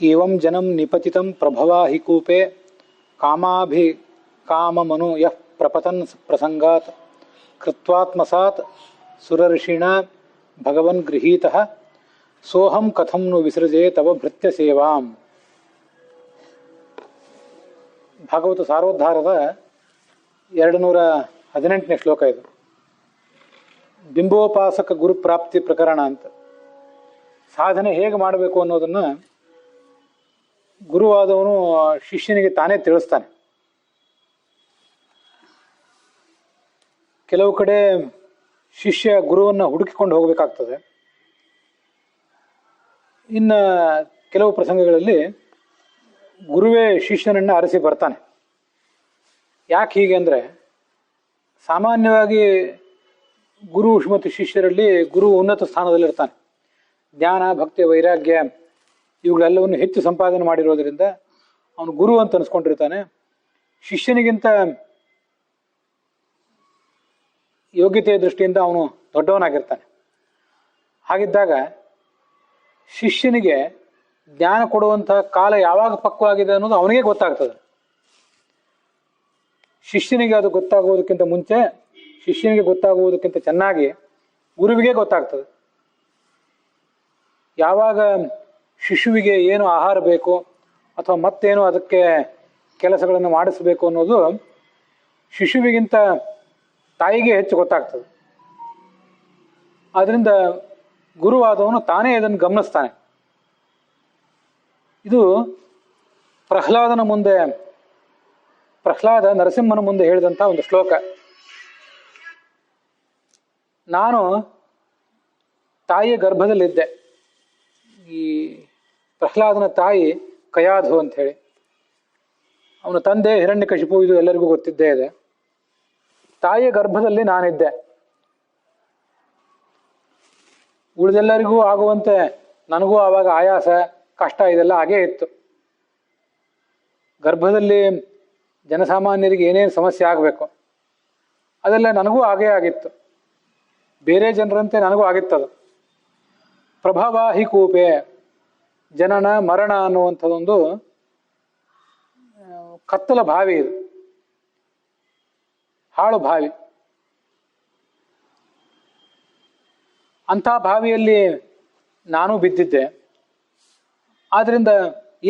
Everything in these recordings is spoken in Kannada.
ಏವಂ ಜನಂ ನಿಪತಿತಂ ಪ್ರಭವಾ ಹಿ ಕೂಪೆ ಕಾಮಾಭಿಕಾಮಮನು ಯಃ ಪ್ರಪತನ್ ಪ್ರಸಂಗಾತ್ ಕೃತ್ವಾತ್ಮಸಾತ್ ಸುರರ್ಷಿಣ ಭಗವನ್ ಗೃಹೀತಃ ಸೋಹಂ ಕಥಂ ನು ವಿಸೃಜೆ ತವ ಭೃತ್ಯ ಸೇವಾಂ. ಭಾಗವತ ಸಾರೋದ್ಧಾರದ 218ನೇ ಶ್ಲೋಕ ಇದು. ಬಿಂಬೋಪಾಸಕ ಗುರುಪ್ರಾಪ್ತಿ ಪ್ರಕರಣ ಅಂತ. ಸಾಧನೆ ಹೇಗೆ ಮಾಡಬೇಕು ಅನ್ನೋದನ್ನು ಗುರುವಾದವನು ಶಿಷ್ಯನಿಗೆ ತಾನೇ ತಿಳಿಸ್ತಾನೆ. ಕೆಲವು ಕಡೆ ಶಿಷ್ಯ ಗುರುವನ್ನು ಹುಡುಕಿಕೊಂಡು ಹೋಗಬೇಕಾಗ್ತದೆ. ಇನ್ನು ಕೆಲವು ಪ್ರಸಂಗಗಳಲ್ಲಿ ಗುರುವೇ ಶಿಷ್ಯನನ್ನು ಅರಸಿ ಬರ್ತಾನೆ. ಯಾಕೆ ಹೀಗೆ ಅಂದರೆ, ಸಾಮಾನ್ಯವಾಗಿ ಗುರು ಮತ್ತು ಶಿಷ್ಯರಲ್ಲಿ ಗುರು ಉನ್ನತ ಸ್ಥಾನದಲ್ಲಿರ್ತಾನೆ. ಜ್ಞಾನ, ಭಕ್ತಿ, ವೈರಾಗ್ಯ ಇವುಗಳೆಲ್ಲವನ್ನು ಹೆಚ್ಚು ಸಂಪಾದನೆ ಮಾಡಿರೋದರಿಂದ ಅವನು ಗುರು ಅಂತ ಅನಿಸ್ಕೊಂಡಿರ್ತಾನೆ. ಶಿಷ್ಯನಿಗಿಂತ ಯೋಗ್ಯತೆಯ ದೃಷ್ಟಿಯಿಂದ ಅವನು ದೊಡ್ಡವನಾಗಿರ್ತಾನೆ. ಹಾಗಿದ್ದಾಗ ಶಿಷ್ಯನಿಗೆ ಜ್ಞಾನ ಕೊಡುವಂತಹ ಕಾಲ ಯಾವಾಗ ಪಕ್ವವಾಗಿದೆ ಅನ್ನೋದು ಅವನಿಗೆ ಗೊತ್ತಾಗ್ತದೆ. ಶಿಷ್ಯನಿಗೆ ಅದು ಗೊತ್ತಾಗುವುದಕ್ಕಿಂತ ಮುಂಚೆ, ಶಿಷ್ಯನಿಗೆ ಗೊತ್ತಾಗುವುದಕ್ಕಿಂತ ಚೆನ್ನಾಗಿ ಗುರುವಿಗೆ ಗೊತ್ತಾಗ್ತದೆ. ಯಾವಾಗ ಶಿಶುವಿಗೆ ಏನು ಆಹಾರ ಬೇಕು ಅಥವಾ ಮತ್ತೇನು ಅದಕ್ಕೆ ಕೆಲಸಗಳನ್ನು ಮಾಡಿಸಬೇಕು ಅನ್ನೋದು ಶಿಶುವಿಗಿಂತ ತಾಯಿಗೆ ಹೆಚ್ಚು ಗೊತ್ತಾಗ್ತದೆ. ಆದ್ದರಿಂದ ಗುರುವಾದವನು ತಾನೇ ಇದನ್ನು ಗಮನಿಸ್ತಾನೆ. ಇದು ಪ್ರಹ್ಲಾದ ನರಸಿಂಹನ ಮುಂದೆ ಹೇಳಿದಂಥ ಒಂದು ಶ್ಲೋಕ. ನಾನು ತಾಯಿಯ ಗರ್ಭದಲ್ಲಿದ್ದೆ. ಈ ಪ್ರಹ್ಲಾದನ ತಾಯಿ ಕಯಾಧು ಅಂತ ಹೇಳಿ, ಅವನ ತಂದೆ ಹಿರಣ್ಯಕಶಿಪು, ಇದು ಎಲ್ಲರಿಗೂ ಗೊತ್ತಿದ್ದೇ ಇದೆ. ತಾಯಿಯ ಗರ್ಭದಲ್ಲಿ ನಾನಿದ್ದೆ. ಉಳಿದೆಲ್ಲರಿಗೂ ಆಗುವಂತೆ ನನಗೂ ಆವಾಗ ಆಯಾಸ, ಕಷ್ಟ ಇದೆಲ್ಲ ಹಾಗೇ ಇತ್ತು. ಗರ್ಭದಲ್ಲಿ ಜನಸಾಮಾನ್ಯರಿಗೆ ಏನೇನು ಸಮಸ್ಯೆ ಆಗಬೇಕು ಅದೆಲ್ಲ ನನಗೂ ಹಾಗೇ ಆಗಿತ್ತು. ಬೇರೆ ಜನರಂತೆ ನನಗೂ ಆಗಿತ್ತದು. ಪ್ರಭವ ಹಿ ಕೂಪೆ, ಜನನ ಮರಣ ಅನ್ನುವಂಥದ್ದೊಂದು ಕತ್ತಲ ಬಾವಿ, ಇದು ಹಾಳು ಬಾವಿ. ಅಂಥ ಬಾವಿಯಲ್ಲಿ ನಾನು ಬಿದ್ದಿದ್ದೆ. ಆದ್ದರಿಂದ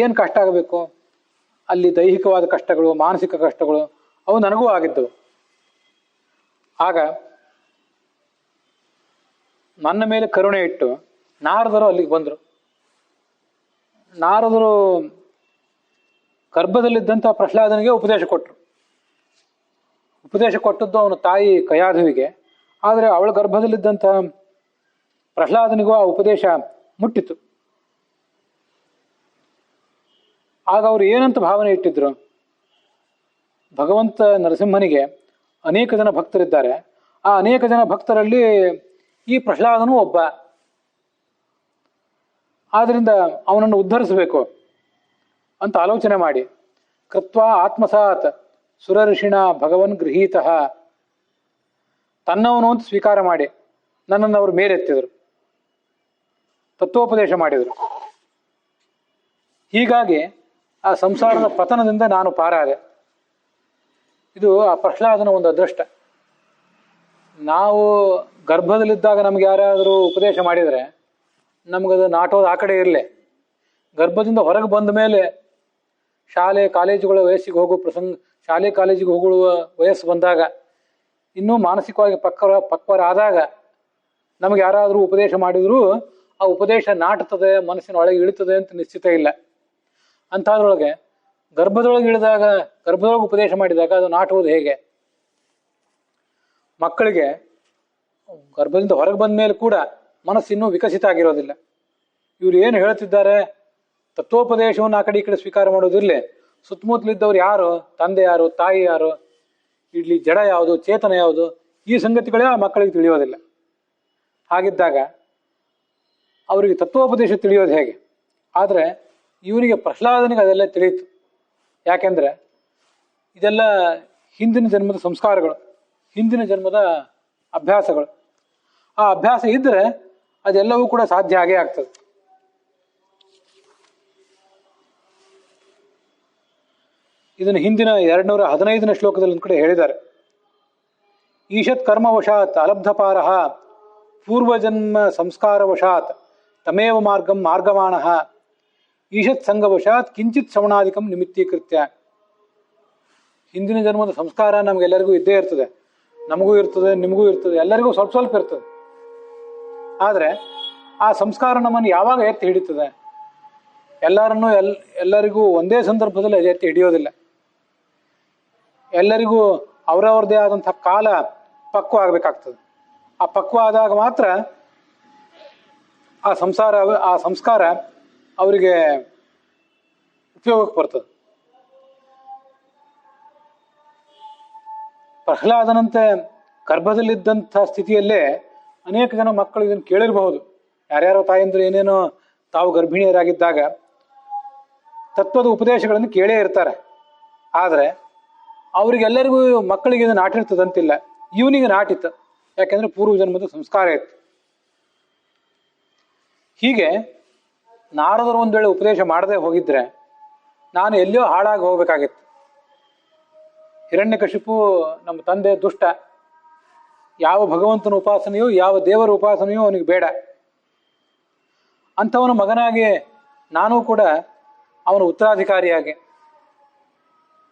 ಏನು ಕಷ್ಟ ಆಗಬೇಕು, ಅಲ್ಲಿ ದೈಹಿಕವಾದ ಕಷ್ಟಗಳು, ಮಾನಸಿಕ ಕಷ್ಟಗಳು ಅವು ನನಗೂ ಆಗಿದ್ದವು. ಆಗ ನನ್ನ ಮೇಲೆ ಕರುಣೆ ಇಟ್ಟು ನಾರದರು ಅಲ್ಲಿಗೆ ಬಂದರು. ನಾರದರು ಗರ್ಭದಲ್ಲಿದ್ದಂಥ ಪ್ರಹ್ಲಾದನಿಗೆ ಉಪದೇಶ ಕೊಟ್ಟರು. ಉಪದೇಶ ಕೊಟ್ಟದ್ದು ಅವನ ತಾಯಿ ಕಯಾಧುವಿಗೆ. ಆದರೆ ಅವಳ ಗರ್ಭದಲ್ಲಿದ್ದಂಥ ಪ್ರಹ್ಲಾದನಿಗೂ ಆ ಉಪದೇಶ ಮುಟ್ಟಿತು. ಆಗ ಅವರು ಏನಂತ ಭಾವನೆ ಇಟ್ಟಿದ್ರು, ಭಗವಂತ ನರಸಿಂಹನಿಗೆ ಅನೇಕ ಜನ ಭಕ್ತರಿದ್ದಾರೆ. ಆ ಅನೇಕ ಜನ ಭಕ್ತರಲ್ಲಿ ಈ ಪ್ರಹ್ಲಾದನೂ ಒಬ್ಬ. ಆದ್ದರಿಂದ ಅವನನ್ನು ಉದ್ಧರಿಸಬೇಕು ಅಂತ ಆಲೋಚನೆ ಮಾಡಿ ಕೃತ್ವಾ ಆತ್ಮಸಾತ್ ಸುರಋಷಿಣ ಭಗವನ್ ಗೃಹೀತಃ, ತನ್ನವನು ಅಂತ ಸ್ವೀಕಾರ ಮಾಡಿ ನನ್ನನ್ನು ಅವರು ಮೇಲೆತ್ತಿದರು, ತತ್ವೋಪದೇಶ ಮಾಡಿದರು. ಹೀಗಾಗಿ ಆ ಸಂಸಾರದ ಪತನದಿಂದ ನಾನು ಪಾರಾದೆ. ಇದು ಆ ಪ್ರಹ್ಲಾದನ ಒಂದು ಅದೃಷ್ಟ. ನಾವು ಗರ್ಭದಲ್ಲಿದ್ದಾಗ ನಮ್ಗೆ ಯಾರಾದರೂ ಉಪದೇಶ ಮಾಡಿದರೆ ನಮಗದು ನಾಟೋದು ಆ ಕಡೆ ಇರಲಿ. ಗರ್ಭದಿಂದ ಹೊರಗೆ ಬಂದ ಮೇಲೆ ಶಾಲೆ ಕಾಲೇಜುಗಳ ವಯಸ್ಸಿಗೆ ಹೋಗೋ ಶಾಲೆ ಕಾಲೇಜಿಗೆ ಹೋಗುವ ವಯಸ್ಸು ಬಂದಾಗ, ಇನ್ನೂ ಮಾನಸಿಕವಾಗಿ ಪಕ್ವರಾದಾಗ ನಮಗೆ ಯಾರಾದರೂ ಉಪದೇಶ ಮಾಡಿದರೂ ಆ ಉಪದೇಶ ನಾಟುತ್ತದೆ, ಮನಸ್ಸಿನ ಒಳಗೆ ಇಳಿತದೆ ಅಂತ ನಿಶ್ಚಿತ ಇಲ್ಲ. ಅಂಥದ್ರೊಳಗೆ ಗರ್ಭದೊಳಗೆ ಉಪದೇಶ ಮಾಡಿದಾಗ ಅದು ನಾಟುವುದು ಹೇಗೆ? ಮಕ್ಕಳಿಗೆ ಗರ್ಭದಿಂದ ಹೊರಗೆ ಬಂದ ಮೇಲೆ ಕೂಡ ಮನಸ್ಸಿನ್ನೂ ವಿಕಸಿತ ಆಗಿರೋದಿಲ್ಲ. ಇವರು ಏನು ಹೇಳ್ತಿದ್ದಾರೆ, ತತ್ವೋಪದೇಶವನ್ನು ಆ ಕಡೆ ಈ ಕಡೆ ಸ್ವೀಕಾರ ಮಾಡೋದಿರಲಿ, ಸುತ್ತಮುತ್ತಲಿದ್ದವ್ರು ಯಾರು, ತಂದೆ ಯಾರು, ತಾಯಿ ಯಾರು, ಇಲ್ಲಿ ಜಡ ಯಾವುದು, ಚೇತನ ಯಾವುದು, ಈ ಸಂಗತಿಗಳೇ ಆ ಮಕ್ಕಳಿಗೆ ತಿಳಿಯೋದಿಲ್ಲ. ಹಾಗಿದ್ದಾಗ ಅವರಿಗೆ ತತ್ವೋಪದೇಶ ತಿಳಿಯೋದು ಹೇಗೆ? ಆದರೆ ಇವನಿಗೆ ಪ್ರಹ್ಲಾದನಿಗೆ ಅದೆಲ್ಲ ತಿಳಿಯಿತು. ಯಾಕೆಂದರೆ ಇದೆಲ್ಲ ಹಿಂದಿನ ಜನ್ಮದ ಸಂಸ್ಕಾರಗಳು, ಹಿಂದಿನ ಜನ್ಮದ ಅಭ್ಯಾಸಗಳು. ಆ ಅಭ್ಯಾಸ ಇದ್ದರೆ ಅದೆಲ್ಲವೂ ಕೂಡ ಸಾಧ್ಯ ಆಗೇ ಆಗ್ತದೆ. ಇದನ್ನು ಹಿಂದಿನ 215ನೇ ಶ್ಲೋಕದಲ್ಲಿ ಒಂದು ಕಡೆ ಹೇಳಿದ್ದಾರೆ. ಈಶತ್ ಕರ್ಮವಶಾತ್ ಅಲಬ್ಧಪಾರಃ ಪೂರ್ವಜನ್ಮ ಸಂಸ್ಕಾರವಶಾತ್ ತಮೇವ ಮಾರ್ಗಮಾಣಃ ಈಶತ್ ಸಂಘವಶಾತ್ ಕಿಂಚಿತ್ ಶ್ರವಣಾಧಿಕಂ ನಿಮಿತ್ತೀಕೃತ್ಯ. ಹಿಂದಿನ ಜನ್ಮದ ಸಂಸ್ಕಾರ ನಮಗೆಲ್ಲರಿಗೂ ಇದ್ದೇ ಇರ್ತದೆ, ನಮಗೂ ಇರ್ತದೆ, ನಿಮಗೂ ಇರ್ತದೆ, ಎಲ್ಲರಿಗೂ ಸ್ವಲ್ಪ ಸ್ವಲ್ಪ ಇರ್ತದೆ. ಆದರೆ ಆ ಸಂಸ್ಕಾರ ನಮ್ಮನ್ನು ಯಾವಾಗ ಎತ್ತಿ ಹಿಡಿತದೆ? ಎಲ್ಲರಿಗೂ ಒಂದೇ ಸಂದರ್ಭದಲ್ಲಿ ಎತ್ತಿ ಹಿಡಿಯೋದಿಲ್ಲ. ಎಲ್ಲರಿಗೂ ಅವರವ್ರದ್ದೇ ಆದಂಥ ಕಾಲ ಪಕ್ವ ಆಗಬೇಕಾಗ್ತದೆ. ಆ ಪಕ್ವ ಆದಾಗ ಮಾತ್ರ ಆ ಸಂಸ್ಕಾರ ಅವರಿಗೆ ಉಪಯೋಗಕ್ಕೆ ಬರ್ತದೆ. ಪ್ರಹ್ಲಾದನಂತೆ ಗರ್ಭದಲ್ಲಿದ್ದಂಥ ಸ್ಥಿತಿಯಲ್ಲೇ ಅನೇಕ ಜನ ಮಕ್ಕಳು ಇದನ್ನು ಕೇಳಿರಬಹುದು. ಯಾರ್ಯಾರೋ ತಾಯಂದ್ರು ಏನೇನೋ ತಾವು ಗರ್ಭಿಣಿಯರಾಗಿದ್ದಾಗ ತತ್ವದ ಉಪದೇಶಗಳನ್ನು ಕೇಳೇ ಇರ್ತಾರೆ. ಆದರೆ ಅವರಿಗೆಲ್ಲರಿಗೂ ಮಕ್ಕಳಿಗೆ ಇದು ನಾಟಿರ್ತದಂತಿಲ್ಲ. ಇವನಿಗೆ ನಾಟಿತ್ತು, ಯಾಕೆಂದ್ರೆ ಪೂರ್ವ ಜನ್ಮದ ಸಂಸ್ಕಾರ ಇತ್ತು. ಹೀಗೆ ನಾರದರು ಒಂದು ವೇಳೆ ಉಪದೇಶ ಮಾಡದೆ ಹೋಗಿದ್ರೆ ನಾನು ಎಲ್ಲಿಯೋ ಹಾಳಾಗಿ ಹೋಗ್ಬೇಕಾಗಿತ್ತು. ಹಿರಣ್ಯಕಶಿಪು ನಮ್ಮ ತಂದೆ ದುಷ್ಟ, ಯಾವ ಭಗವಂತನ ಉಪಾಸನೆಯೋ ಯಾವ ದೇವರ ಉಪಾಸನೆಯೋ ಅವನಿಗೆ ಬೇಡ. ಅಂಥವನ ಮಗನಾಗಿ ನಾನೂ ಕೂಡ ಅವನ ಉತ್ತರಾಧಿಕಾರಿಯಾಗಿ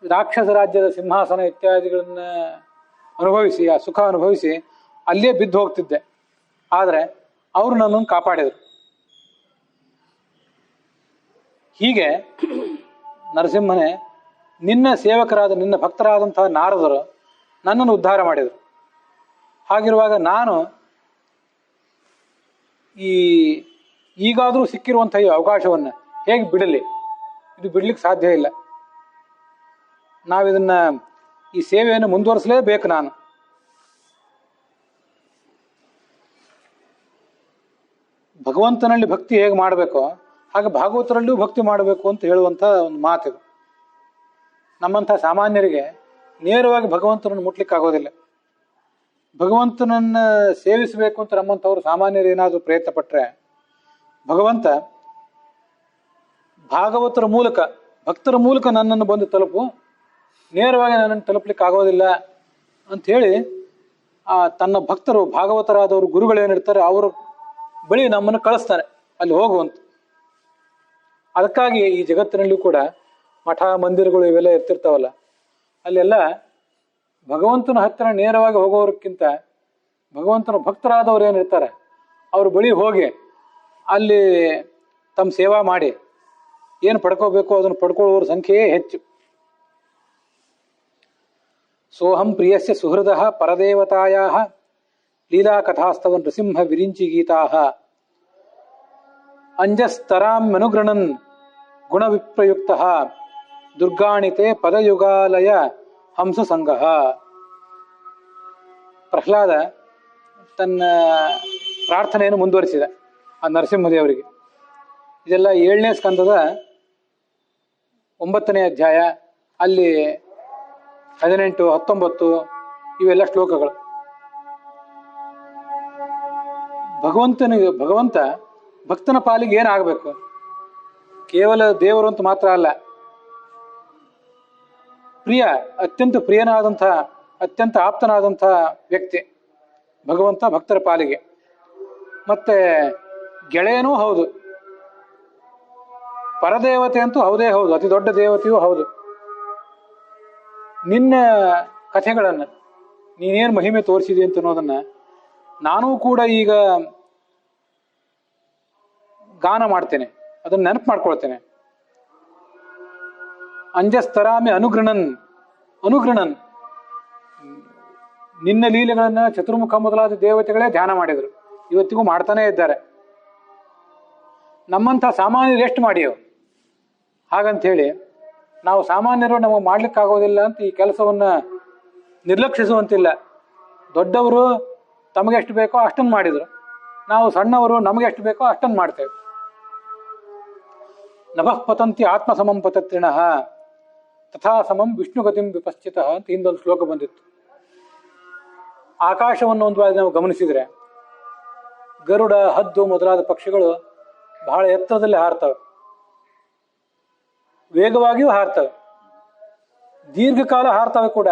ರಾಕ್ಷಸ ರಾಜ್ಯದ ಸಿಂಹಾಸನ ಇತ್ಯಾದಿಗಳನ್ನ ಅನುಭವಿಸಿ, ಆ ಸುಖ ಅನುಭವಿಸಿ ಅಲ್ಲೇ ಬಿದ್ದು ಹೋಗ್ತಿದ್ದೆ. ಆದರೆ ಅವರು ನನ್ನನ್ನು ಕಾಪಾಡಿದರು. ಹೀಗೆ ನರಸಿಂಹನೇ, ನಿನ್ನ ಸೇವಕರಾದ ನಿನ್ನ ಭಕ್ತರಾದಂತಹ ನಾರದರು ನನ್ನನ್ನು ಉದ್ಧಾರ ಮಾಡಿದರು. ಹಾಗಿರುವಾಗ ನಾನು ಈಗಾದರೂ ಸಿಕ್ಕಿರುವಂತಹ ಈ ಅವಕಾಶವನ್ನು ಹೇಗೆ ಬಿಡಲಿ? ಇದು ಬಿಡ್ಲಿಕ್ಕೆ ಸಾಧ್ಯ ಇಲ್ಲ. ಈ ಸೇವೆಯನ್ನು ಮುಂದುವರಿಸಲೇಬೇಕು. ನಾನು ಭಗವಂತನಲ್ಲಿ ಭಕ್ತಿ ಹೇಗೆ ಮಾಡಬೇಕೋ ಹಾಗೆ ಭಾಗವತರಲ್ಲೂ ಭಕ್ತಿ ಮಾಡಬೇಕು ಅಂತ ಹೇಳುವಂಥ ಒಂದು ಮಾತಿದು. ನಮ್ಮಂಥ ಸಾಮಾನ್ಯರಿಗೆ ನೇರವಾಗಿ ಭಗವಂತನನ್ನು ಮುಟ್ಲಿಕ್ಕಾಗೋದಿಲ್ಲ. ಭಗವಂತನನ್ನು ಸೇವಿಸಬೇಕು ಅಂತ ನಮ್ಮಂಥವ್ರು ಸಾಮಾನ್ಯರು ಏನಾದರೂ ಪ್ರಯತ್ನ ಪಟ್ಟರೆ ಭಗವಂತ ಭಾಗವತರ ಮೂಲಕ, ಭಕ್ತರ ಮೂಲಕ ನನ್ನನ್ನು ಬಂದು ತಲುಪು, ನೇರವಾಗಿ ನನ್ನನ್ನು ತಲುಪಲಿಕ್ಕೆ ಆಗೋದಿಲ್ಲ ಅಂಥೇಳಿ ತನ್ನ ಭಕ್ತರು ಭಾಗವತರಾದವರು ಗುರುಗಳೇನಿರ್ತಾರೆ ಅವರ ಬಳಿ ನಮ್ಮನ್ನು ಕಳಿಸ್ತಾನೆ ಅಲ್ಲಿ ಹೋಗುವಂತ. ಅದಕ್ಕಾಗಿ ಈ ಜಗತ್ತಿನಲ್ಲೂ ಕೂಡ ಮಠ ಮಂದಿರಗಳು ಇವೆಲ್ಲ ಇರ್ತಿರ್ತಾವಲ್ಲ, ಅಲ್ಲೆಲ್ಲ ಭಗವಂತನ ಹತ್ತಿರ ನೇರವಾಗಿ ಹೋಗೋರಕ್ಕಿಂತ ಭಗವಂತನ ಭಕ್ತರಾದವ್ರು ಏನಿರ್ತಾರೆ ಅವ್ರ ಬಳಿ ಹೋಗಿ ಅಲ್ಲಿ ತಮ್ಮ ಸೇವಾ ಮಾಡಿ ಏನು ಪಡ್ಕೋಬೇಕು ಅದನ್ನು ಪಡ್ಕೊಳ್ಳೋರ ಸಂಖ್ಯೆಯೇ ಹೆಚ್ಚು. ಸೋಹಂ ಪ್ರಿಯಸ್ಯ ಸುಹೃದ ಪರದೇವತಾಯಾ ಲೀಲಾ ಕಥಾಸ್ತವ ನೃಸಿಂಹ ವಿರಿಂಚಿ ಗೀತಾ ಅಂಜಸ್ತರಾಮ್ಯನುಗೃಣನ್ ಗುಣವಿಪ್ರಯುಕ್ತ ದುರ್ಗಾಣಿತೆ ಪದಯುಗಾಲಯ ಹಂಸ ಸಂಘ. ಪ್ರಹ್ಲಾದ ತನ್ನ ಪ್ರಾರ್ಥನೆಯನ್ನು ಮುಂದುವರಿಸಿದ ಆ ನರಸಿಂಹದೇವರಿಗೆ. ಇದೆಲ್ಲ 7ನೇ ಸ್ಕಂದದ 9ನೇ ಅಧ್ಯಾಯ, ಅಲ್ಲಿ 18, 19 ಇವೆಲ್ಲ ಶ್ಲೋಕಗಳು. ಭಗವಂತ ಭಕ್ತನ ಪಾಲಿಗೆ ಏನಾಗಬೇಕು? ಕೇವಲ ದೇವರು ಅಂತ ಮಾತ್ರ ಅಲ್ಲ, ಅತ್ಯಂತ ಪ್ರಿಯನಾದಂಥ, ಅತ್ಯಂತ ಆಪ್ತನಾದಂಥ ವ್ಯಕ್ತಿ ಭಗವಂತ ಭಕ್ತರ ಪಾಲಿಗೆ. ಮತ್ತೆ ಗೆಳೆಯನೂ ಹೌದು, ಪರದೇವತೆ ಅಂತೂ ಹೌದೇ ಹೌದು, ಅತಿ ದೊಡ್ಡ ದೇವತೆಯೂ ಹೌದು. ನಿನ್ನ ಕಥೆಗಳನ್ನು ನೀನೇನು ಮಹಿಮೆ ತೋರಿಸಿದೆ ಅಂತ ಅನ್ನೋದನ್ನ ನಾನೂ ಕೂಡ ಈಗ ಗಾನ ಮಾಡ್ತೇನೆ, ಅದನ್ನು ನೆನಪು ಮಾಡ್ಕೊಳ್ತೇನೆ. ಅಂಜಸ್ತರಾಮಿ ಅನುಗೃಣನ್ ನಿನ್ನ ಲೀಲೆಗಳನ್ನ ಚತುರ್ಮುಖ ಮೊದಲಾದ ದೇವತೆಗಳೇ ಧ್ಯಾನ ಮಾಡಿದರು, ಇವತ್ತಿಗೂ ಮಾಡ್ತಾನೇ ಇದ್ದಾರೆ. ನಮ್ಮಂಥ ಸಾಮಾನ್ಯರು ಎಷ್ಟು ಮಾಡಿಯೋ ಹಾಗಂಥೇಳಿ ನಾವು ಸಾಮಾನ್ಯರು ನಮಗೆ ಮಾಡ್ಲಿಕ್ಕಾಗೋದಿಲ್ಲ ಅಂತ ಈ ಕೆಲಸವನ್ನ ನಿರ್ಲಕ್ಷಿಸುವಂತಿಲ್ಲ. ದೊಡ್ಡವರು ತಮಗೆಷ್ಟು ಬೇಕೋ ಅಷ್ಟನ್ನು ಮಾಡಿದರು, ನಾವು ಸಣ್ಣವರು ನಮಗೆಷ್ಟು ಬೇಕೋ ಅಷ್ಟನ್ನು ಮಾಡ್ತೇವೆ. ನಭಃ ಪತಂತಿ ಆತ್ಮ ಸಮಂ ಪತತ್ರಿಣಃ ತಥಾ ಸಮಂ ವಿಷ್ಣುಗತಿಂ ವಿಪಶ್ಚಿತಃ ಅಂತ ಹಿಂದೊಂದು ಶ್ಲೋಕ ಬಂದಿತ್ತು. ಆಕಾಶವನ್ನು ಒಂದು ಬಾರಿ ನಾವು ಗಮನಿಸಿದರೆ ಗರುಡ, ಹದ್ದು ಮೊದಲಾದ ಪಕ್ಷಿಗಳು ಬಹಳ ಎತ್ತರದಲ್ಲಿ ಹಾರ್ತವೆ, ವೇಗವಾಗಿಯೂ ಹಾರ್ತವೆ. ದೀರ್ಘಕಾಲ ಹಾರ್ತವೆ ಕೂಡ.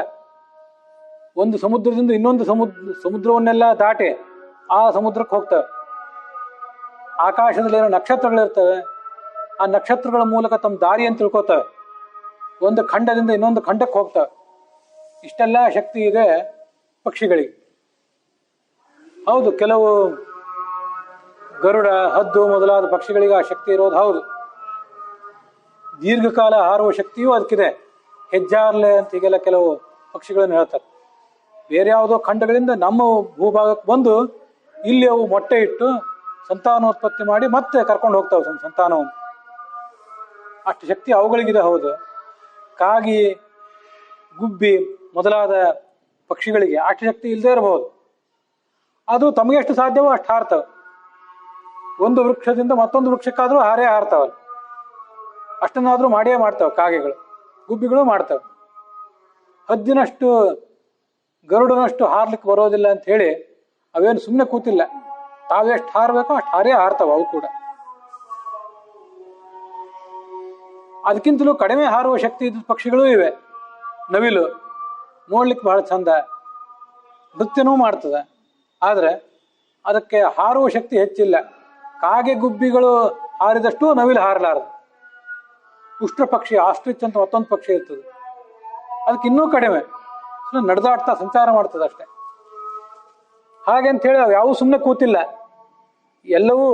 ಒಂದು ಸಮುದ್ರದಿಂದ ಇನ್ನೊಂದು ಸಮುದ್ರವನ್ನೆಲ್ಲ ದಾಟಿ ಆ ಸಮುದ್ರಕ್ಕೆ ಹೋಗ್ತವೆ. ಆಕಾಶದಲ್ಲಿರೋ ನಕ್ಷತ್ರಗಳಿರ್ತವೆ, ಆ ನಕ್ಷತ್ರಗಳ ಮೂಲಕ ತಮ್ಮ ದಾರಿಯನ್ನು ತಿಳ್ಕೊತವೆ. ಒಂದು ಖಂಡದಿಂದ ಇನ್ನೊಂದು ಖಂಡಕ್ಕೆ ಹೋಗ್ತವೆ. ಇಷ್ಟೆಲ್ಲ ಶಕ್ತಿ ಇದೆ ಪಕ್ಷಿಗಳಿಗೆ. ಹೌದು, ಕೆಲವು ಗರುಡ, ಹದ್ದು ಮೊದಲಾದ ಪಕ್ಷಿಗಳಿಗೆ ಆ ಶಕ್ತಿ ಇರೋದು ಹೌದು. ದೀರ್ಘಕಾಲ ಹಾರುವ ಶಕ್ತಿಯೂ ಅದಕ್ಕಿದೆ. ಹೆಜ್ಜಾರ್ಲೆ ಅಂತ ಹೀಗೆಲ್ಲ ಕೆಲವು ಪಕ್ಷಿಗಳನ್ನು ಹೇಳ್ತಾರೆ. ಬೇರೆ ಯಾವುದೋ ಖಂಡಗಳಿಂದ ನಮ್ಮ ಭೂಭಾಗಕ್ಕೆ ಬಂದು ಇಲ್ಲಿ ಅವು ಮೊಟ್ಟೆ ಇಟ್ಟು ಸಂತಾನೋತ್ಪತ್ತಿ ಮಾಡಿ ಮತ್ತೆ ಕರ್ಕೊಂಡು ಹೋಗ್ತಾವೆ ಸಂತಾನವನ್ನು. ಅಷ್ಟು ಶಕ್ತಿ ಅವುಗಳಿಗಿದೆ. ಹೌದು, ಕಾಗಿ, ಗುಬ್ಬಿ ಮೊದಲಾದ ಪಕ್ಷಿಗಳಿಗೆ ಅಷ್ಟು ಶಕ್ತಿ ಇಲ್ಲದೆ ಇರಬಹುದು. ಅದು ತಮಗೆ ಎಷ್ಟು ಸಾಧ್ಯವೋ ಅಷ್ಟು ಹಾರ್ತವೆ. ಒಂದು ವೃಕ್ಷದಿಂದ ಮತ್ತೊಂದು ವೃಕ್ಷಕ್ಕಾದರೂ ಹಾರೇ ಹಾರ್ತಾವಲ್ಲ, ಅಷ್ಟನ್ನಾದರೂ ಮಾಡಿಯೇ ಮಾಡ್ತಾವೆ. ಕಾಗೆಗಳು, ಗುಬ್ಬಿಗಳು ಮಾಡ್ತವೆ. ಹದ್ದಿನಷ್ಟು, ಗರುಡನಷ್ಟು ಹಾರ್ಲಿಕ್ಕೆ ಬರೋದಿಲ್ಲ ಅಂತ ಹೇಳಿ ಅವೇನು ಸುಮ್ಮನೆ ಕೂತಿಲ್ಲ. ತಾವೆಷ್ಟು ಹಾರಬೇಕೋ ಅಷ್ಟು ಹಾರೇ ಹಾರ್ತಾವೆ ಅವು ಕೂಡ. ಅದಕ್ಕಿಂತಲೂ ಕಡಿಮೆ ಹಾರುವ ಶಕ್ತಿ ಇದ್ದ ಪಕ್ಷಿಗಳೂ ಇವೆ. ನವಿಲು ನೋಡ್ಲಿಕ್ಕೆ ಬಹಳ ಚಂದ, ನೃತ್ಯನೂ ಮಾಡ್ತದೆ, ಆದರೆ ಅದಕ್ಕೆ ಹಾರುವ ಶಕ್ತಿ ಹೆಚ್ಚಿಲ್ಲ. ಕಾಗೆ ಗುಬ್ಬಿಗಳು ಹಾರಿದಷ್ಟು ನವಿಲು ಹಾರಲಾರದು. ಉಷ್ಟ್ರ ಪಕ್ಷಿ, ಆಸ್ಟ್ರಿಚ್ ಅಂತ ಮತ್ತೊಂದು ಪಕ್ಷಿ ಇರ್ತದೆ, ಅದಕ್ಕೆ ಇನ್ನೂ ಕಡಿಮೆ, ನಡೆದಾಡ್ತಾ ಸಂಚಾರ ಮಾಡ್ತದೆ ಅಷ್ಟೆ. ಹಾಗೆ ಅಂಥೇಳಿ ಅವು ಯಾವೂ ಸುಮ್ಮನೆ ಕೂತಿಲ್ಲ. ಎಲ್ಲವೂ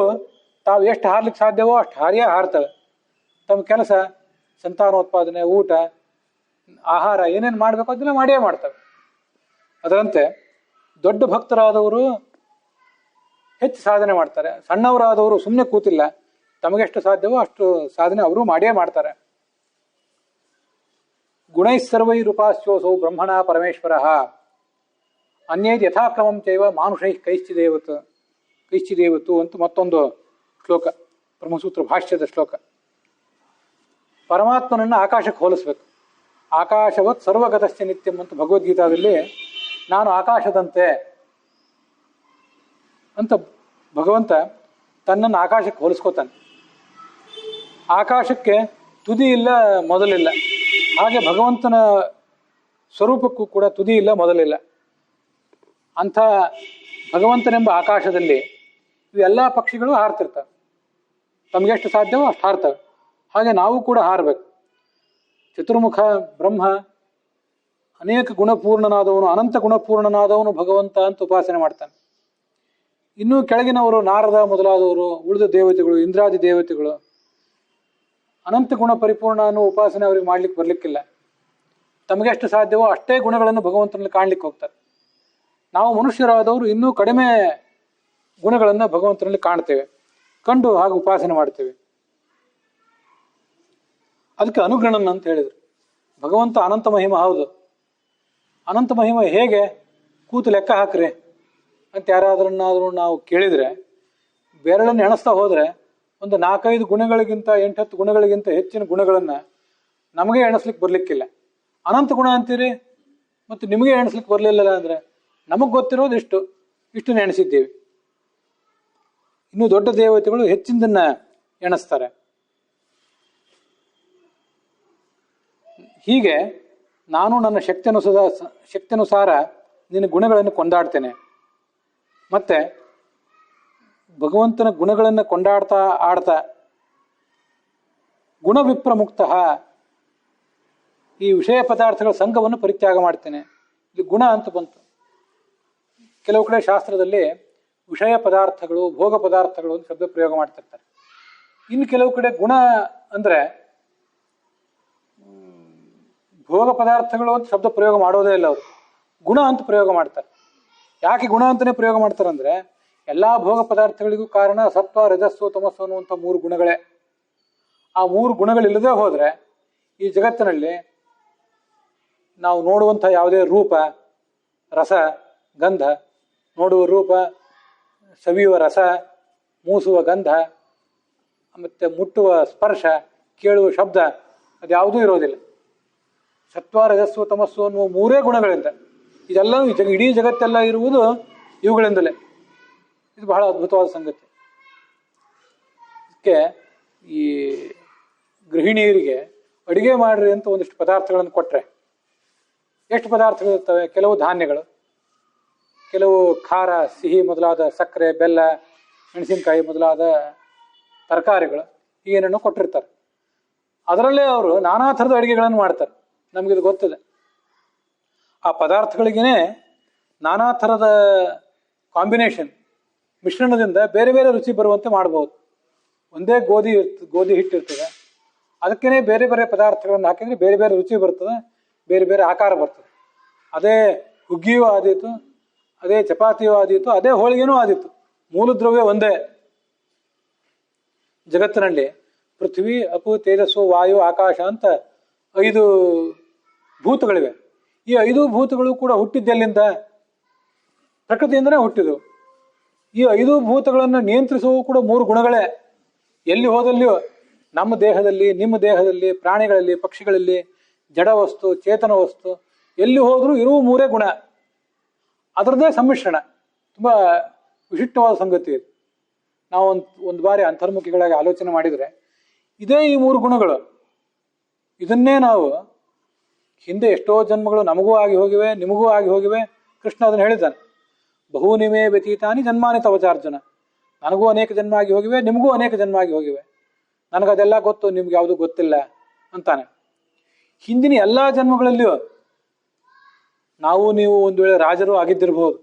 ತಾವು ಎಷ್ಟು ಹಾರ್ಲಿಕ್ಕೆ ಸಾಧ್ಯವೋ ಅಷ್ಟು ಹಾರಿಯೇ ಹಾರ್ತವೆ. ತಮ್ಮ ಕೆಲಸ, ಸಂತಾನೋತ್ಪಾದನೆ, ಊಟ, ಆಹಾರ ಏನೇನು ಮಾಡಬೇಕು ಅದನ್ನ ಮಾಡಿಯೇ ಮಾಡ್ತವೆ. ಅದರಂತೆ ದೊಡ್ಡ ಭಕ್ತರಾದವರು ಹೆಚ್ಚು ಸಾಧನೆ ಮಾಡ್ತಾರೆ. ಸಣ್ಣವರಾದವರು ಸುಮ್ಮನೆ ಕೂತಿಲ್ಲ, ತಮಗೆಷ್ಟು ಸಾಧ್ಯವೋ ಅಷ್ಟು ಸಾಧನೆ ಅವರು ಮಾಡಿಯೇ ಮಾಡ್ತಾರೆ. ಗುಣೈಸ್ಸರ್ವೈರುಪಾಸ್ಯೋಸೌ ಬ್ರಹ್ಮಣ ಪರಮೇಶ್ವರ ಅನ್ಯೈದ್ ಯಥಾಕ್ರಮಂ ಚೈವ ಮಾನುಷೈ ಕೈಶ್ಚಿದೇವತು ಅಂತ ಮತ್ತೊಂದು ಶ್ಲೋಕ, ಬ್ರಹ್ಮಸೂತ್ರ ಭಾಷ್ಯದ ಶ್ಲೋಕ. ಪರಮಾತ್ಮನನ್ನು ಆಕಾಶಕ್ಕೆ ಹೋಲಿಸ್ಬೇಕು. ಆಕಾಶವತ್ ಸರ್ವಗತಶ್ಚ ನಿತ್ಯಂ ಅಂತ ಭಗವದ್ಗೀತಾದಲ್ಲಿ ನಾನು ಆಕಾಶದಂತೆ ಅಂತ ಭಗವಂತ ತನ್ನನ್ನು ಆಕಾಶಕ್ಕೆ ಹೋಲಿಸ್ಕೋತಾನೆ. ಆಕಾಶಕ್ಕೆ ತುದಿ ಇಲ್ಲ, ಮೊದಲಿಲ್ಲ. ಹಾಗೆ ಭಗವಂತನ ಸ್ವರೂಪಕ್ಕೂ ಕೂಡ ತುದಿ ಇಲ್ಲ, ಮೊದಲಿಲ್ಲ. ಅಂಥ ಭಗವಂತನೆಂಬ ಆಕಾಶದಲ್ಲಿ ಇವೆಲ್ಲ ಪಕ್ಷಿಗಳು ಹಾರ್ತಿರ್ತವೆ. ತಮಗೆಷ್ಟು ಸಾಧ್ಯವೋ ಅಷ್ಟು ಹಾರ್ತವೆ. ಹಾಗೆ ನಾವು ಕೂಡ ಹಾರಬೇಕು. ಚತುರ್ಮುಖ ಬ್ರಹ್ಮ ಅನೇಕ ಗುಣಪೂರ್ಣನಾದವನು, ಅನಂತ ಗುಣಪೂರ್ಣನಾದವನು ಭಗವಂತ ಅಂತ ಉಪಾಸನೆ ಮಾಡ್ತಾನೆ. ಇನ್ನೂ ಕೆಳಗಿನವರು ನಾರದ ಮೊದಲಾದವರು, ಉಳಿದ ದೇವತೆಗಳು, ಇಂದ್ರಾದಿ ದೇವತೆಗಳು ಅನಂತ ಗುಣ ಪರಿಪೂರ್ಣ ಅನ್ನೋ ಉಪಾಸನೆ ಅವರಿಗೆ ಮಾಡ್ಲಿಕ್ಕೆ ಬರ್ಲಿಕ್ಕಿಲ್ಲ. ತಮಗೆಷ್ಟು ಸಾಧ್ಯವೋ ಅಷ್ಟೇ ಗುಣಗಳನ್ನು ಭಗವಂತನಲ್ಲಿ ಕಾಣ್ಲಿಕ್ಕೆ ಹೋಗ್ತಾರೆ. ನಾವು ಮನುಷ್ಯರಾದವರು ಇನ್ನೂ ಕಡಿಮೆ ಗುಣಗಳನ್ನು ಭಗವಂತನಲ್ಲಿ ಕಾಣ್ತೇವೆ, ಕಂಡು ಹಾಗೆ ಉಪಾಸನೆ ಮಾಡ್ತೇವೆ. ಅದಕ್ಕೆ ಅನುಗಣನ್ ಅಂತ ಹೇಳಿದ್ರು. ಭಗವಂತ ಅನಂತ ಮಹಿಮ. ಹೌದು, ಅನಂತ ಮಹಿಮ ಹೇಗೆ ಕೂತು ಲೆಕ್ಕ ಹಾಕ್ರಿ ಅಂತ ಯಾರಾದ್ರನ್ನಾದ್ರೂ ನಾವು ಕೇಳಿದರೆ, ಬೆರಳನ್ನು ಎಣಿಸ್ತಾ ಹೋದರೆ ಒಂದು 4-5 ಗುಣಗಳಿಗಿಂತ 8-10 ಗುಣಗಳಿಗಿಂತ ಹೆಚ್ಚಿನ ಗುಣಗಳನ್ನು ನಮಗೆ ಎಣಿಸ್ಲಿಕ್ಕೆ ಬರ್ಲಿಕ್ಕಿಲ್ಲ. ಅನಂತ ಗುಣ ಅಂತೀರಿ, ಮತ್ತು ನಿಮಗೆ ಎಣಿಸ್ಲಿಕ್ಕೆ ಬರಲಿಲ್ಲ ಅಂದರೆ ನಮಗೆ ಗೊತ್ತಿರೋದು ಇಷ್ಟನ್ನು ಎಣಿಸಿದ್ದೀವಿ. ಇನ್ನು ದೊಡ್ಡ ದೇವತೆಗಳು ಹೆಚ್ಚಿನದನ್ನ ಎಣಿಸ್ತಾರೆ. ಹೀಗೆ ನಾನು ನನ್ನ ಶಕ್ತಿಯನುಸಾರ ನಿನ್ನ ಗುಣಗಳನ್ನು ಕೊಂಡಾಡ್ತೇನೆ. ಮತ್ತೆ ಭಗವಂತನ ಗುಣಗಳನ್ನು ಕೊಂಡಾಡ್ತಾ ಆಡ್ತಾ ಗುಣವಿಪ್ರಮುಕ್ತ ಈ ವಿಷಯ ಪದಾರ್ಥಗಳ ಸಂಘವನ್ನು ಪರಿತ್ಯಾಗ ಮಾಡ್ತೇನೆ. ಇಲ್ಲಿ ಗುಣ ಅಂತ ಬಂತು. ಕೆಲವು ಕಡೆ ಶಾಸ್ತ್ರದಲ್ಲಿ ವಿಷಯ ಪದಾರ್ಥಗಳು, ಭೋಗ ಪದಾರ್ಥಗಳು ಅಂತ ಶಬ್ದ ಪ್ರಯೋಗ ಮಾಡ್ತಿರ್ತಾರೆ. ಇನ್ನು ಕೆಲವು ಕಡೆ ಗುಣ ಅಂದರೆ ಭೋಗ ಪದಾರ್ಥಗಳು ಅಂತ ಶಬ್ದ ಪ್ರಯೋಗ ಮಾಡೋದೇ ಇಲ್ಲ, ಅವರು ಗುಣ ಅಂತ ಪ್ರಯೋಗ ಮಾಡ್ತಾರೆ. ಯಾಕೆ ಗುಣ ಅಂತಲೇ ಪ್ರಯೋಗ ಮಾಡ್ತಾರೆ ಅಂದರೆ, ಎಲ್ಲ ಭೋಗ ಪದಾರ್ಥಗಳಿಗೂ ಕಾರಣ ಸತ್ವ, ರಜಸ್ಸು, ತಮಸ್ಸು ಅನ್ನುವಂಥ 3 ಗುಣಗಳೇ. ಆ 3 ಗುಣಗಳಿಲ್ಲದೆ ಹೋದರೆ ಈ ಜಗತ್ತಿನಲ್ಲಿ ನಾವು ನೋಡುವಂಥ ಯಾವುದೇ ರೂಪ, ರಸ, ಗಂಧ, ನೋಡುವ ರೂಪ, ಸವಿಯುವ ರಸ, ಮೂಸುವ ಗಂಧ, ಮತ್ತು ಮುಟ್ಟುವ ಸ್ಪರ್ಶ, ಕೇಳುವ ಶಬ್ದ, ಅದ್ಯಾವುದೂ ಇರೋದಿಲ್ಲ. ಸತ್ವ, ರಜಸ್ಸು, ತಮಸ್ಸು ಅನ್ನುವ 3 ಗುಣಗಳಿಂದ ಇದೆಲ್ಲ ಇಡೀ ಜಗತ್ತೆಲ್ಲ ಇರುವುದು ಇವುಗಳಿಂದಲೇ. ಇದು ಬಹಳ ಅದ್ಭುತವಾದ ಸಂಗತಿ. ಇದಕ್ಕೆ ಈ ಗೃಹಿಣಿಯರಿಗೆ ಅಡುಗೆ ಮಾಡ್ರಿ ಅಂತ ಒಂದಿಷ್ಟು ಪದಾರ್ಥಗಳನ್ನು ಕೊಟ್ಟರೆ ಎಷ್ಟು ಪದಾರ್ಥಗಳಿರ್ತವೆ? ಕೆಲವು ಧಾನ್ಯಗಳು, ಕೆಲವು ಖಾರ ಸಿಹಿ ಮೊದಲಾದ ಸಕ್ಕರೆ ಬೆಲ್ಲ ಮೆಣಸಿನಕಾಯಿ ಮೊದಲಾದ ತರಕಾರಿಗಳು ಏನೇನೋ ಕೊಟ್ಟಿರ್ತಾರೆ. ಅದರಲ್ಲೇ ಅವರು ನಾನಾ ಥರದ ಅಡುಗೆಗಳನ್ನು ಮಾಡ್ತಾರೆ. ನಮಗಿದು ಗೊತ್ತಿದೆ. ಆ ಪದಾರ್ಥಗಳಿಗೇ ನಾನಾ ಥರದ ಕಾಂಬಿನೇಷನ್ ಮಿಶ್ರಣದಿಂದ ಬೇರೆ ಬೇರೆ ರುಚಿ ಬರುವಂತೆ ಮಾಡ್ಬೋದು. ಒಂದೇ ಗೋಧಿ ಹಿಟ್ಟು ಇರ್ತದೆ, ಅದಕ್ಕೇ ಬೇರೆ ಬೇರೆ ಪದಾರ್ಥಗಳನ್ನು ಹಾಕಿದರೆ ಬೇರೆ ಬೇರೆ ರುಚಿ ಬರ್ತದೆ, ಬೇರೆ ಬೇರೆ ಆಕಾರ ಬರ್ತದೆ. ಅದೇ ಹುಗ್ಗಿಯೂ ಆದೀತು, ಅದೇ ಚಪಾತಿಯೂ ಆದೀತು, ಅದೇ ಹೋಳಿಗೆನೂ ಆದೀತು. ಮೂಲ ದ್ರವ್ಯ ಒಂದೇ. ಜಗತ್ತಿನಲ್ಲಿ ಪೃಥ್ವಿ, ಅಪು, ತೇಜಸ್ಸು, ವಾಯು, ಆಕಾಶ ಅಂತ 5 ಭೂತಗಳಿವೆ. ಈ 5 ಭೂತಗಳು ಕೂಡ ಹುಟ್ಟಿದ್ದೆಲ್ಲಿಂದ? ಪ್ರಕೃತಿಯಿಂದನೇ ಹುಟ್ಟಿದವು. ಈ 5 ಭೂತಗಳನ್ನು ನಿಯಂತ್ರಿಸುವ ಕೂಡ 3 ಗುಣಗಳೇ. ಎಲ್ಲಿ ಹೋದಲ್ಲಿಯೂ ನಮ್ಮ ದೇಹದಲ್ಲಿ, ನಿಮ್ಮ ದೇಹದಲ್ಲಿ, ಪ್ರಾಣಿಗಳಲ್ಲಿ, ಪಕ್ಷಿಗಳಲ್ಲಿ, ಜಡ ವಸ್ತು, ಚೇತನ ವಸ್ತು ಎಲ್ಲಿ ಹೋದರೂ ಇರುವ 3 ಗುಣ. ಅದರದ್ದೇ ಸಮ್ಮಿಶ್ರಣ. ತುಂಬ ವಿಶಿಷ್ಟವಾದ ಸಂಗತಿ ಇದು. ನಾವು ಒಂದು ಬಾರಿ ಅಂತರ್ಮುಖಿಗಳಾಗಿ ಆಲೋಚನೆ ಮಾಡಿದರೆ ಇದೇ ಈ 3 ಗುಣಗಳು. ಇದನ್ನೇ ನಾವು ಹಿಂದೆ ಎಷ್ಟೋ ಜನ್ಮಗಳು ನಮಗೂ ಆಗಿ ಹೋಗಿವೆ, ನಿಮಗೂ ಆಗಿ ಹೋಗಿವೆ. ಕೃಷ್ಣ ಅದನ್ನು ಹೇಳಿದ್ದಾನೆ, ಬಹೂನಿಮೇ ವ್ಯತೀತಾನಿ ಜನ್ಮಾನಿ ತವಚಾರ್ಜುನ. ನನಗೂ ಅನೇಕ ಜನ್ಮ ಆಗಿ ಹೋಗಿವೆ, ನಿಮಗೂ ಅನೇಕ ಜನ್ಮ ಆಗಿ ಹೋಗಿವೆ. ನನಗದೆಲ್ಲ ಗೊತ್ತು, ನಿಮ್ಗೆ ಯಾವುದು ಗೊತ್ತಿಲ್ಲ ಅಂತಾನೆ. ಹಿಂದಿನ ಎಲ್ಲ ಜನ್ಮಗಳಲ್ಲಿಯೂ ನಾವು ನೀವು ಒಂದು ವೇಳೆ ರಾಜರು ಆಗಿದ್ದಿರಬಹುದು,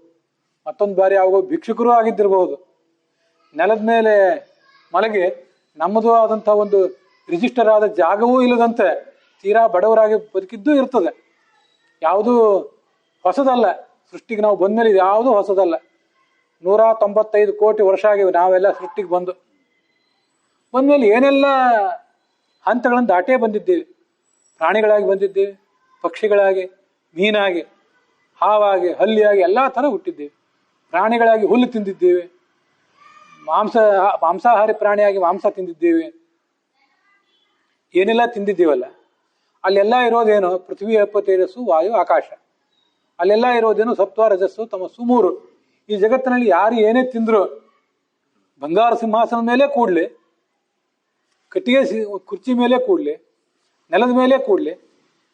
ಮತ್ತೊಂದು ಬಾರಿ ಯಾವಾಗೋ ಭಿಕ್ಷುಕರು ಆಗಿದ್ದಿರಬಹುದು. ನೆಲದ ಮೇಲೆ ಮಲಗಿ ನಮ್ಮದು ಆದಂಥ ಒಂದು ರಿಜಿಸ್ಟರ್ ಆದ ಜಾಗವೂ ಇಲ್ಲದಂತೆ ತೀರಾ ಬಡವರಾಗಿ ಬದುಕಿದ್ದೂ ಇರ್ತದೆ. ಯಾವುದೂ ಹೊಸದಲ್ಲ. ಸೃಷ್ಟಿಗೆ ನಾವು ಬಂದಮೇಲೆ ಇದು ಯಾವುದೂ ಹೊಸದಲ್ಲ. 195 ಕೋಟಿ ವರ್ಷ ಆಗಿವೆ ನಾವೆಲ್ಲ ಸೃಷ್ಟಿಗೆ ಬಂದಮೇಲೆ ಏನೆಲ್ಲ ಹಂತಗಳನ್ನು ದಾಟೇ ಬಂದಿದ್ದೀವಿ. ಪ್ರಾಣಿಗಳಾಗಿ ಬಂದಿದ್ದೀವಿ, ಪಕ್ಷಿಗಳಾಗಿ, ಮೀನಾಗಿ, ಹಾವಾಗಿ, ಹಲ್ಲಿಯಾಗಿ ಎಲ್ಲ ಥರ ಹುಟ್ಟಿದ್ದೀವಿ. ಪ್ರಾಣಿಗಳಾಗಿ ಹುಲ್ಲು ತಿಂದಿದ್ದೀವಿ, ಮಾಂಸಾಹಾರಿ ಪ್ರಾಣಿಯಾಗಿ ಮಾಂಸ ತಿಂದಿದ್ದೀವಿ. ಏನೆಲ್ಲ ತಿಂದಿದ್ದೀವಲ್ಲ, ಅಲ್ಲೆಲ್ಲ ಇರೋದೇನು? ಪೃಥ್ವಿ, ಅಪ್ಪ, ತೇಜಸ್ಸು, ವಾಯು, ಆಕಾಶ. ಅಲ್ಲೆಲ್ಲ ಇರೋದೇನು? ಸತ್ವ, ರಜಸ್ಸು, ತಮಸ್ಸು 3. ಈ ಜಗತ್ತಿನಲ್ಲಿ ಯಾರು ಏನೇ ತಿಂದ್ರು, ಬಂಗಾರ ಸಿಂಹಾಸನದ ಮೇಲೆ ಕೂಡ್ಲಿ, ಕಟ್ಟಿಗೆ ಕುರ್ಚಿ ಮೇಲೆ ಕೂಡ್ಲಿ, ನೆಲದ ಮೇಲೆ ಕೂಡ್ಲಿ,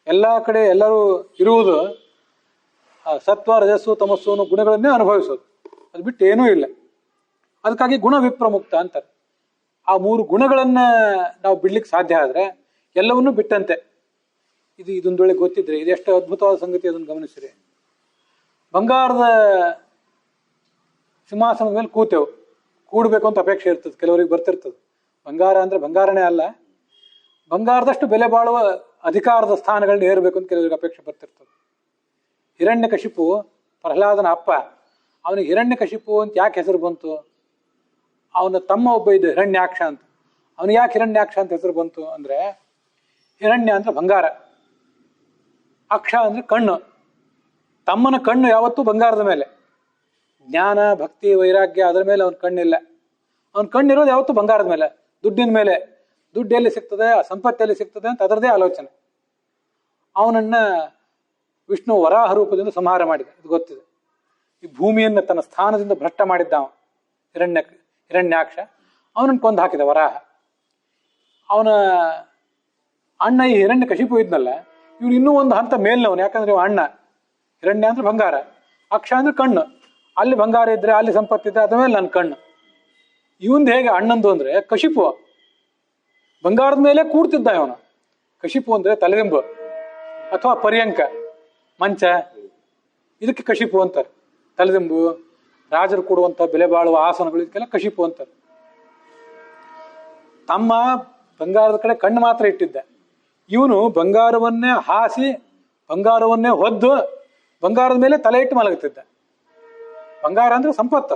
ಎಲ್ಲ ಕಡೆ ಎಲ್ಲರೂ ಇರುವುದು ಸತ್ವ, ರಜಸ್ಸು, ತಮಸ್ಸು ಅನ್ನೋ ಗುಣಗಳನ್ನೇ ಅನುಭವಿಸೋದು. ಅದು ಬಿಟ್ಟು ಏನೂ ಇಲ್ಲ. ಅದಕ್ಕಾಗಿ ಗುಣ ವಿಪ್ರಮುಕ್ತ ಅಂತಾರೆ. ಆ 3 ಗುಣಗಳನ್ನ ನಾವು ಬಿಡ್ಲಿಕ್ಕೆ ಸಾಧ್ಯ ಆದರೆ ಎಲ್ಲವನ್ನೂ ಬಿಟ್ಟಂತೆ. ಇದೊಂದು ವೇಳೆ ಗೊತ್ತಿದ್ರೆ ಇದೆಷ್ಟು ಅದ್ಭುತವಾದ ಸಂಗತಿ, ಅದನ್ನು ಗಮನಿಸಿರಿ. ಬಂಗಾರದ ಸಿಂಹಾಸನದ ಮೇಲೆ ಕೂಡಬೇಕು ಅಂತ ಅಪೇಕ್ಷೆ ಇರ್ತದೆ, ಕೆಲವರಿಗೆ ಬರ್ತಿರ್ತದೆ. ಬಂಗಾರ ಅಂದರೆ ಬಂಗಾರನೇ ಅಲ್ಲ, ಬಂಗಾರದಷ್ಟು ಬೆಲೆ ಬಾಳುವ ಅಧಿಕಾರದ ಸ್ಥಾನಗಳನ್ನ ಏರಬೇಕು ಅಂತ ಕೆಲವರಿಗೆ ಅಪೇಕ್ಷೆ ಬರ್ತಿರ್ತದೆ. ಹಿರಣ್ಯಕಶಿಪು ಪ್ರಹ್ಲಾದನ ಅಪ್ಪ. ಅವನಿಗೆ ಹಿರಣ್ಯಕಶಿಪು ಅಂತ ಯಾಕೆ ಹೆಸರು ಬಂತು? ಅವನ ತಮ್ಮ ಒಬ್ಬ ಇದ್ದ ಹಿರಣ್ಯಾಕ್ಷ ಅಂತ. ಅವನಿಗೆ ಯಾಕೆ ಹಿರಣ್ಯಾಕ್ಷ ಅಂತ ಹೆಸರು ಬಂತು ಅಂದರೆ, ಹಿರಣ್ಯ ಅಂದರೆ ಬಂಗಾರ, ಅಕ್ಷ ಅಂದರೆ ಕಣ್ಣು. ತಮ್ಮನ ಕಣ್ಣು ಯಾವತ್ತೂ ಬಂಗಾರದ ಮೇಲೆ. ಜ್ಞಾನ, ಭಕ್ತಿ, ವೈರಾಗ್ಯ ಅದರ ಮೇಲೆ ಅವನ ಕಣ್ಣಿಲ್ಲ. ಅವನ ಕಣ್ಣಿರೋದು ಯಾವತ್ತೂ ಬಂಗಾರದ ಮೇಲೆ, ದುಡ್ಡಿನ ಮೇಲೆ. ದುಡ್ಡು ಎಲ್ಲಿ ಸಿಗ್ತದೆ, ಸಂಪತ್ತು ಎಲ್ಲಿ ಸಿಗ್ತದೆ ಅಂತ ಅದರದೇ ಆಲೋಚನೆ. ಅವನನ್ನ ವಿಷ್ಣು ವರಾಹ ರೂಪದಿಂದ ಸಂಹಾರ ಮಾಡಿದ, ಇದು ಗೊತ್ತಿದೆ. ಈ ಭೂಮಿಯನ್ನು ತನ್ನ ಸ್ಥಾನದಿಂದ ಭ್ರಷ್ಟ ಮಾಡಿದ್ದ ಅವ ಹಿರಣ್ಯಾಕ್ಷ. ಅವನನ್ನು ಕೊಂದು ಹಾಕಿದ ವರಾಹ. ಅವನ ಅಣ್ಣ ಈ ಹಿರಣ್ಯಕಶಿಪು ಇದ್ನಲ್ಲ, ಇವನು ಇನ್ನೂ ಒಂದು ಹಂತ ಮೇಲ್ನವನು. ಯಾಕಂದ್ರೆ ಇವ ಅಣ್ಣ. ಹಿರಣ್ಯ ಅಂದ್ರೆ ಬಂಗಾರ, ಅಕ್ಷ ಅಂದ್ರೆ ಕಣ್ಣು. ಅಲ್ಲಿ ಬಂಗಾರ ಇದ್ರೆ, ಅಲ್ಲಿ ಸಂಪತ್ತಿದ್ರೆ, ಅದ ಮೇಲೆ ನನ್ನ ಕಣ್ಣು. ಇವಂದು ಹೇಗೆ ಅಣ್ಣಂದು ಅಂದ್ರೆ ಕಶಿಪು, ಬಂಗಾರದ ಮೇಲೆ ಕೂಡ್ತಿದ್ದ ಇವನು. ಕಶಿಪು ಅಂದ್ರೆ ತಲೆದಿಂಬು ಅಥವಾ ಪರ್ಯಂಕ, ಮಂಚ, ಇದಕ್ಕೆ ಕಶಿಪು ಅಂತಾರೆ. ತಲೆದಿಂಬು, ರಾಜರು ಕೊಡುವಂಥ ಬೆಲೆ ಬಾಳುವ ಆಸನಗಳು, ಇದಕ್ಕೆಲ್ಲ ಕಶಿಪು ಅಂತಾರೆ. ತಮ್ಮ ಬಂಗಾರದ ಕಡೆ ಕಣ್ಣು ಮಾತ್ರ ಇಟ್ಟಿದ್ದ. ಇವನು ಬಂಗಾರವನ್ನೇ ಹಾಸಿ, ಬಂಗಾರವನ್ನೇ ಹೊದ್ದು, ಬಂಗಾರದ ಮೇಲೆ ತಲೆ ಇಟ್ಟು ಮಲಗುತ್ತಿದ್ದ. ಬಂಗಾರ ಅಂದ್ರೆ ಸಂಪತ್ತು,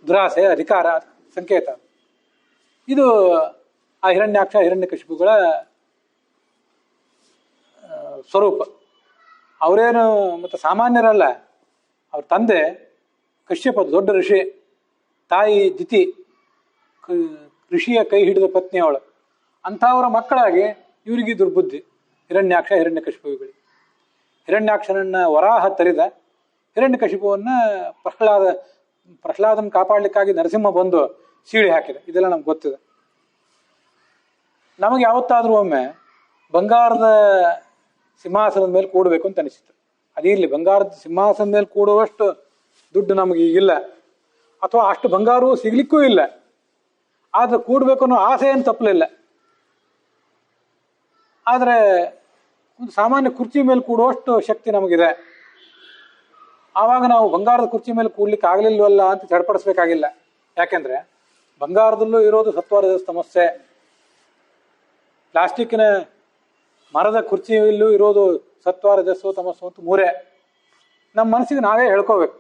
ದುರಾಸೆ, ಅಧಿಕಾರ ಸಂಕೇತ. ಇದು ಆ ಹಿರಣ್ಯಾಕ್ಷ ಹಿರಣ್ಯಕಶಿಪುಗಳ ಸ್ವರೂಪ. ಅವರೇನು ಮತ್ತು ಸಾಮಾನ್ಯರಲ್ಲ. ಅವ್ರ ತಂದೆ ಕಶ್ಯಪ ದೊಡ್ಡ ಋಷಿ, ತಾಯಿ ದಿತಿ ಋಷಿಯ ಕೈ ಹಿಡಿದ ಪತ್ನಿ ಅವಳು. ಅಂಥವರ ಮಕ್ಕಳಾಗಿ ಇವರಿಗೆ ದುರ್ಬುದ್ಧಿ, ಹಿರಣ್ಯಾಕ್ಷ ಹಿರಣ್ಯಕಶಿಪುಗಳಿಗೆ. ಹಿರಣ್ಯಾಕ್ಷನನ್ನ ವರಾಹ ತರಿದ, ಹಿರಣ್ಯಕಶಿಪುವನ್ನ ಪ್ರಹ್ಲಾದನ ಕಾಪಾಡಲಿಕ್ಕಾಗಿ ನರಸಿಂಹ ಬಂದು ಸೀಳಿ ಹಾಕಿದ. ಇದೆಲ್ಲ ನಮ್ಗೆ ಗೊತ್ತಿದೆ. ನಮಗೆ ಯಾವತ್ತಾದ್ರೂ ಒಮ್ಮೆ ಬಂಗಾರದ ಸಿಂಹಾಸನದ ಮೇಲೆ ಕೂಡಬೇಕು ಅಂತ ಅನಿಸಿತು. ಅದಿರಲಿ, ಬಂಗಾರದ ಸಿಂಹಾಸನ ಮೇಲೆ ಕೂಡುವಷ್ಟು ದುಡ್ಡು ನಮಗೆ ಈಗಿಲ್ಲ, ಅಥವಾ ಅಷ್ಟು ಬಂಗಾರವೂ ಸಿಗ್ಲಿಕ್ಕೂ ಇಲ್ಲ. ಆದ್ರೆ ಕೂಡಬೇಕು ಅನ್ನೋ ಆಸೆ ಏನು ತಪ್ಪಲಿಲ್ಲ. ಆದರೆ ಒಂದು ಸಾಮಾನ್ಯ ಕುರ್ಚಿ ಮೇಲೆ ಕೂಡುವಷ್ಟು ಶಕ್ತಿ ನಮಗಿದೆ. ಆವಾಗ ನಾವು ಬಂಗಾರದ ಕುರ್ಚಿ ಮೇಲೆ ಕೂಡ್ಲಿಕ್ಕೆ ಆಗಲಿಲ್ವಲ್ಲ ಅಂತ ಚಡಪಡಿಸ್ಬೇಕಾಗಿಲ್ಲ. ಯಾಕೆಂದ್ರೆ ಬಂಗಾರದಲ್ಲೂ ಇರೋದು ಸತ್ವರದ ಸಮಸ್ಯೆ, ಪ್ಲಾಸ್ಟಿಕ್ಕಿನ ಮರದ ಕುರ್ಚಿಯಲ್ಲೂ ಇರೋದು ಸತ್ವ ರಜಸ್ಸು ತಮಸ್ಸು ಅಂತ ಮೂರೇ. ನಮ್ಮ ಮನಸ್ಸಿಗೆ ನಾವೇ ಹೇಳ್ಕೋಬೇಕು